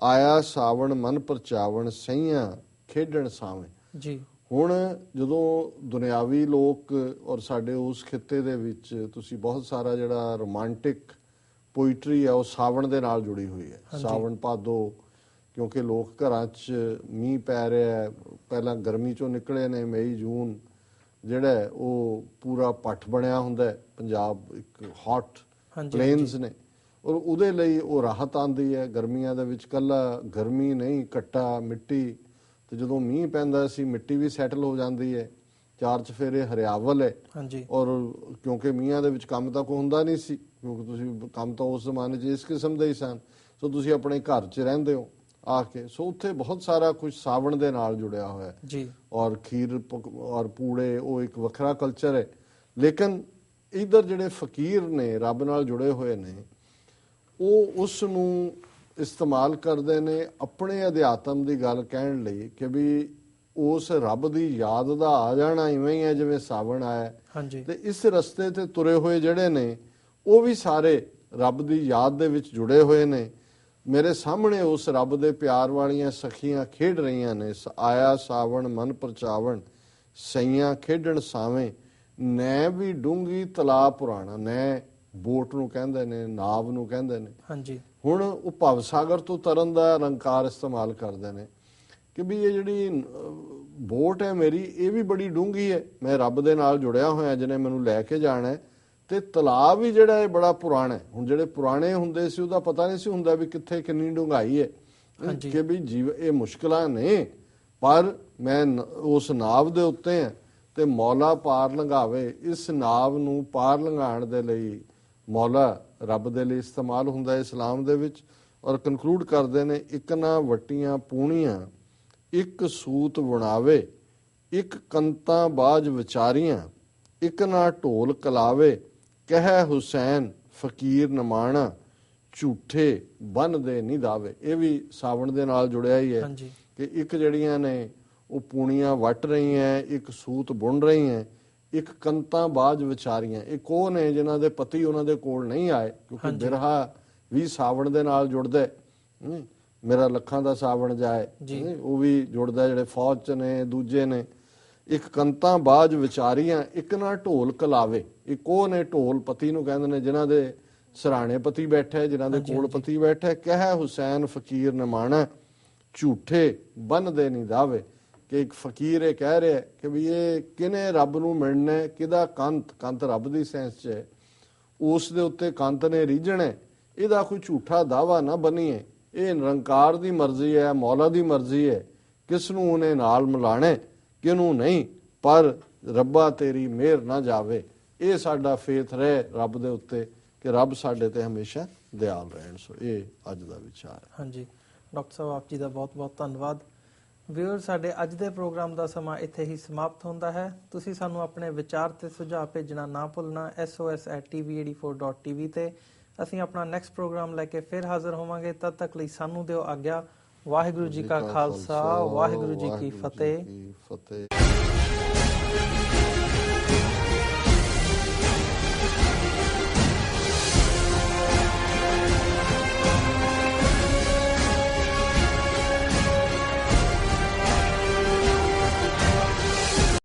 ਆਇਆ ਸਾਵਣ ਮਨ ਪਰਚਾਵਣ, ਸਈਆਂ ਖੇਡਣ ਸਾਵੇਂ। ਜੀ, ਹੁਣ ਜਦੋਂ ਦੁਨਿਆਵੀ ਲੋਕ ਔਰ ਸਾਡੇ ਉਸ ਖਿੱਤੇ ਦੇ ਵਿੱਚ ਤੁਸੀਂ ਬਹੁਤ ਸਾਰਾ ਜਿਹੜਾ ਰੋਮਾਂਟਿਕ ਪੋਇਟਰੀ ਹੈ ਉਹ ਸਾਵਣ ਦੇ ਨਾਲ ਜੁੜੀ ਹੋਈ ਹੈ। ਸਾਵਣ ਭਾਦੋ, ਕਿਉਂਕਿ ਲੋਕ ਘਰਾਂ 'ਚ ਮੀਂਹ ਪੈ ਰਿਹਾ ਹੈ, ਪਹਿਲਾਂ ਗਰਮੀ 'ਚੋਂ ਨਿਕਲੇ ਨੇ, ਮਈ ਜੂਨ ਜਿਹੜਾ ਉਹ ਪੂਰਾ ਪੱਠ ਬਣਿਆ ਹੁੰਦਾ ਹੈ। ਪੰਜਾਬ ਇੱਕ ਹੌਟ ਪਲੇਨਸ ਨੇ, ਔਰ ਉਹਦੇ ਲਈ ਉਹ ਰਾਹਤ ਆਉਂਦੀ ਹੈ। ਗਰਮੀਆਂ ਦੇ ਵਿੱਚ ਕੱਲਾ ਗਰਮੀ ਨਹੀਂ, ਕੱਟਾ ਮਿੱਟੀ, ਤੇ ਜਦੋਂ ਮੀਂਹ ਪੈਂਦਾ ਸੀ ਮਿੱਟੀ ਵੀ ਸੈਟਲ ਹੋ ਜਾਂਦੀ ਹੈ, 4 ਚਫੇਰੇ ਹਰਿਆਵਲ ਹੈ। ਔਰ ਕਿਉਂਕਿ ਮੀਂਹਾਂ ਦੇ ਵਿੱਚ ਕੰਮ ਤਾਂ ਕੋਈ ਹੁੰਦਾ ਨਹੀਂ ਸੀ, ਕਿਉਂਕਿ ਤੁਸੀਂ ਕੰਮ ਤਾਂ ਉਸ ਜ਼ਮਾਨੇ 'ਚ ਇਸ ਕਿਸਮ ਦੇ ਹੀ ਸਨ, ਸੋ ਤੁਸੀਂ ਆਪਣੇ ਘਰ 'ਚ ਰਹਿੰਦੇ ਹੋ ਆ ਕੇ। ਸੋ ਉੱਥੇ ਬਹੁਤ ਸਾਰਾ ਕੁਝ ਸਾਵਣ ਦੇ ਨਾਲ ਜੁੜਿਆ ਹੋਇਆ ਹੈ। ਔਰ ਖੀਰ ਔਰ ਪੂੜੇ, ਉਹ ਇੱਕ ਵੱਖਰਾ ਕਲਚਰ ਹੈ। ਲੇਕਿਨ ਇੱਧਰ ਜਿਹੜੇ ਫਕੀਰ ਨੇ, ਰੱਬ ਨਾਲ ਜੁੜੇ ਹੋਏ ਨੇ, ਉਹ ਉਸ ਨੂੰ ਇਸਤੇਮਾਲ ਕਰਦੇ ਨੇ ਆਪਣੇ ਅਧਿਆਤਮ ਦੀ ਗੱਲ ਕਹਿਣ ਲਈ ਕਿ ਵੀ ਉਸ ਰੱਬ ਦੀ ਯਾਦ ਦਾ ਆ ਜਾਣਾ ਇਵੇਂ ਹੀ ਹੈ ਜਿਵੇਂ ਸਾਵਣ ਆਇਆ। ਤੇ ਇਸ ਰਸਤੇ ਤੇ ਤੁਰੇ ਹੋਏ ਜਿਹੜੇ ਨੇ ਉਹ ਵੀ ਸਾਰੇ ਰੱਬ ਦੀ ਯਾਦ ਦੇ ਵਿੱਚ ਜੁੜੇ ਹੋਏ ਨੇ। ਮੇਰੇ ਸਾਹਮਣੇ ਉਸ ਰੱਬ ਦੇ ਪਿਆਰ ਵਾਲੀਆਂ ਸਖੀਆਂ ਖੇਡ ਰਹੀਆਂ ਨੇ। ਆਇਆ ਸਾਵਣ ਮਨ ਪਰਚਾਵਣ, ਸਈਆਂ ਖੇਡਣ ਸਾਵੇਂ, ਨੈ ਵੀ ਡੂੰਗੀ ਤਲਾ ਪੁਰਾਣਾ। ਨੈ ਬੋਟ ਨੂੰ ਕਹਿੰਦੇ ਨੇ, ਨਾਵ ਨੂੰ ਕਹਿੰਦੇ ਨੇ। ਹੁਣ ਉਹ ਭਵ ਸਾਗਰ ਤੋਂ ਤਰਨ ਦਾ ਅਲੰਕਾਰ ਇਸਤੇਮਾਲ ਕਰਦੇ ਨੇ ਕਿ ਵੀ ਇਹ ਜਿਹੜੀ ਬੋਟ ਹੈ ਮੇਰੀ, ਇਹ ਵੀ ਬੜੀ ਡੂੰਘੀ ਹੈ, ਮੈਂ ਰੱਬ ਦੇ ਨਾਲ ਜੁੜਿਆ ਹੋਇਆ ਜਿਹਨੇ ਮੈਨੂੰ ਲੈ ਕੇ ਜਾਣਾ ਹੈ। ਤੇ ਤਲਾਬ ਵੀ ਜਿਹੜਾ ਇਹ ਬੜਾ ਪੁਰਾਣਾ ਹੈ। ਹੁਣ ਜਿਹੜੇ ਪੁਰਾਣੇ ਹੁੰਦੇ ਸੀ ਉਹਦਾ ਪਤਾ ਨਹੀਂ ਸੀ ਹੁੰਦਾ ਵੀ ਕਿੱਥੇ ਕਿੰਨੀ ਡੂੰਘਾਈ ਹੈ, ਕਿ ਵੀ ਜੀਵ ਇਹ ਮੁਸ਼ਕਲਾਂ ਨੇ, ਪਰ ਮੈਂ ਉਸ ਨਾਵ ਦੇ ਉੱਤੇ ਹਾਂ ਤੇ ਮੌਲਾ ਪਾਰ ਲੰਘਾਵੇ। ਇਸ ਨਾਵ ਨੂੰ ਪਾਰ ਲੰਘਾਉਣ ਦੇ ਲਈ ਮੌਲਾ ਰੱਬ ਦੇ ਲਈ ਇਸਤੇਮਾਲ ਹੁੰਦਾ ਹੈ ਇਸਲਾਮ ਦੇ ਵਿੱਚ। ਔਰ ਕਨਕਲੂਡ ਕਰਦੇ ਨੇ, ਇੱਕ ਨਾ ਵਟੀਆਂ ਪੂਣੀਆਂ, ਇੱਕ ਸੂਤ ਬੁਣਾਵੇ, ਇੱਕ ਕੰਤਾਂ ਬਾਜ ਵਿਚਾਰੀਆਂ, ਇੱਕ ਨਾ ਢੋਲ ਕਲਾਵੇ, ਕਹਿ ਹੁਸੈਨ ਫਕੀਰ ਨਮਾਣਾ, ਝੂਠੇ ਬੰਨਦੇ ਨਹੀਂ ਦਾਵੇ। ਇਹ ਵੀ ਸਾਵਣ ਦੇ ਨਾਲ ਜੁੜਿਆ ਹੀ ਹੈ ਕਿ ਇੱਕ ਜਿਹੜੀਆਂ ਨੇ ਉਹ ਪੂਣੀਆਂ ਵੱਟ ਰਹੀਆਂ, ਇੱਕ ਸੂਤ ਬੁਣ ਰਹੀਆਂ, ਇੱਕ ਕੰਤਾਂ ਬਾਜ ਵਿਚਾਰੀਆਂ। ਇੱਕ ਉਹ ਨੇ ਜਿਨ੍ਹਾਂ ਦੇ ਪਤੀ ਉਹਨਾਂ ਦੇ ਕੋਲ ਨਹੀਂ ਆਏ, ਕਿਉਂਕਿ ਬਿਰਹਾ ਵੀ ਸਾਵਣ ਦੇ ਨਾਲ ਜੁੜਦਾ। ਮੇਰਾ ਲੱਖਾਂ ਦਾ ਸਾਵਣ ਜਾਏ, ਉਹ ਵੀ ਜੁੜਦਾ, ਜਿਹੜੇ ਫੌਜ 'ਚ ਨੇ, ਦੂਜੇ ਨੇ। ਇੱਕ ਕੰਤਾਂ ਬਾਜ ਵਿਚਾਰੀਆਂ, ਇੱਕ ਨਾ ਢੋਲ ਕਲਾਵੇ। ਇੱਕ ਉਹ ਨੇ, ਢੋਲ ਪਤੀ ਨੂੰ ਕਹਿੰਦੇ ਨੇ, ਜਿਨ੍ਹਾਂ ਦੇ ਸਰਾਣੇ ਪਤੀ ਬੈਠਾ, ਜਿਨ੍ਹਾਂ ਦੇ ਕੋਲ ਪਤੀ ਬੈਠਾ। ਕਹਿ ਹੁਸੈਨ ਫਕੀਰ ਨਮਾਣਾ, ਝੂਠੇ ਬੰਨਦੇ ਨਹੀਂ ਦਾਵੇ। ਕਿ ਇੱਕ ਫਕੀਰ ਇਹ ਕਹਿ ਰਿਹਾ ਕਿ ਵੀ ਇਹ ਕਿਨੇ ਰੱਬ ਨੂੰ ਮਿਲਣਾ, ਕਿਹਦਾ ਕੰਤ ਰੱਬ ਦੀ ਸੈਂਸ 'ਚ ਹੈ, ਉਸ ਦੇ ਉੱਤੇ ਕੰਤ ਨੇ ਰੀਝਣਾ, ਇਹਦਾ ਕੋਈ ਝੂਠਾ ਦਾਵਾ ਨਾ ਬਣੀਏ। ਇਹ ਨਿਰੰਕਾਰ ਦੀ ਮਰਜ਼ੀ ਹੈ, ਮੌਲਾ ਦੀ ਮਰਜ਼ੀ ਹੈ ਕਿਸ ਨੂੰ ਉਹਨੇ ਨਾਲ ਮਿਲਾਣਾ ਕਿਹਨੂੰ ਨਹੀਂ, ਪਰ ਰੱਬਾ ਤੇਰੀ ਮਿਹਰ ਨਾ ਜਾਵੇ। ਇਹ ਸਾਡਾ ਫੇਥ ਰਹੇ ਰੱਬ ਦੇ ਉੱਤੇ ਕਿ ਰੱਬ ਸਾਡੇ ਤੇ ਹਮੇਸ਼ਾ ਦਿਆਲ ਰਹਿਣ। ਸੋ ਇਹ ਅੱਜ ਦਾ ਵਿਚਾਰ ਹੈ। ਹਾਂਜੀ ਡਾਕਟਰ ਸਾਹਿਬ ਆਪ ਜੀ ਦਾ ਬਹੁਤ ਬਹੁਤ ਧੰਨਵਾਦ। ਵੀਰ ਸਾਡੇ ਅੱਜ ਦੇ ਪ੍ਰੋਗਰਾਮ ਦਾ ਸਮਾਂ ਇੱਥੇ ਹੀ ਸਮਾਪਤ ਹੁੰਦਾ ਹੈ। ਤੁਸੀਂ ਸਾਨੂੰ ਆਪਣੇ ਵਿਚਾਰ ਤੇ ਸੁਝਾਅ ਭੇਜਣਾ ਨਾ ਭੁੱਲਣਾ sos@tv84.tv ਤੇ। ਅਸੀਂ ਆਪਣਾ ਨੈਕਸਟ ਪ੍ਰੋਗਰਾਮ ਲੈ ਕੇ ਫਿਰ ਹਾਜ਼ਰ ਹੋਵਾਂਗੇ। ਤਦ ਤੱਕ ਲਈ ਸਾਨੂੰ ਦਿਓ ਆਗਿਆ। ਵਾਹਿਗੁਰੂ ਜੀ ਕਾ ਖਾਲਸਾ, ਵਾਹਿਗੁਰੂ ਜੀ ਕੀ ਫਤਿਹ।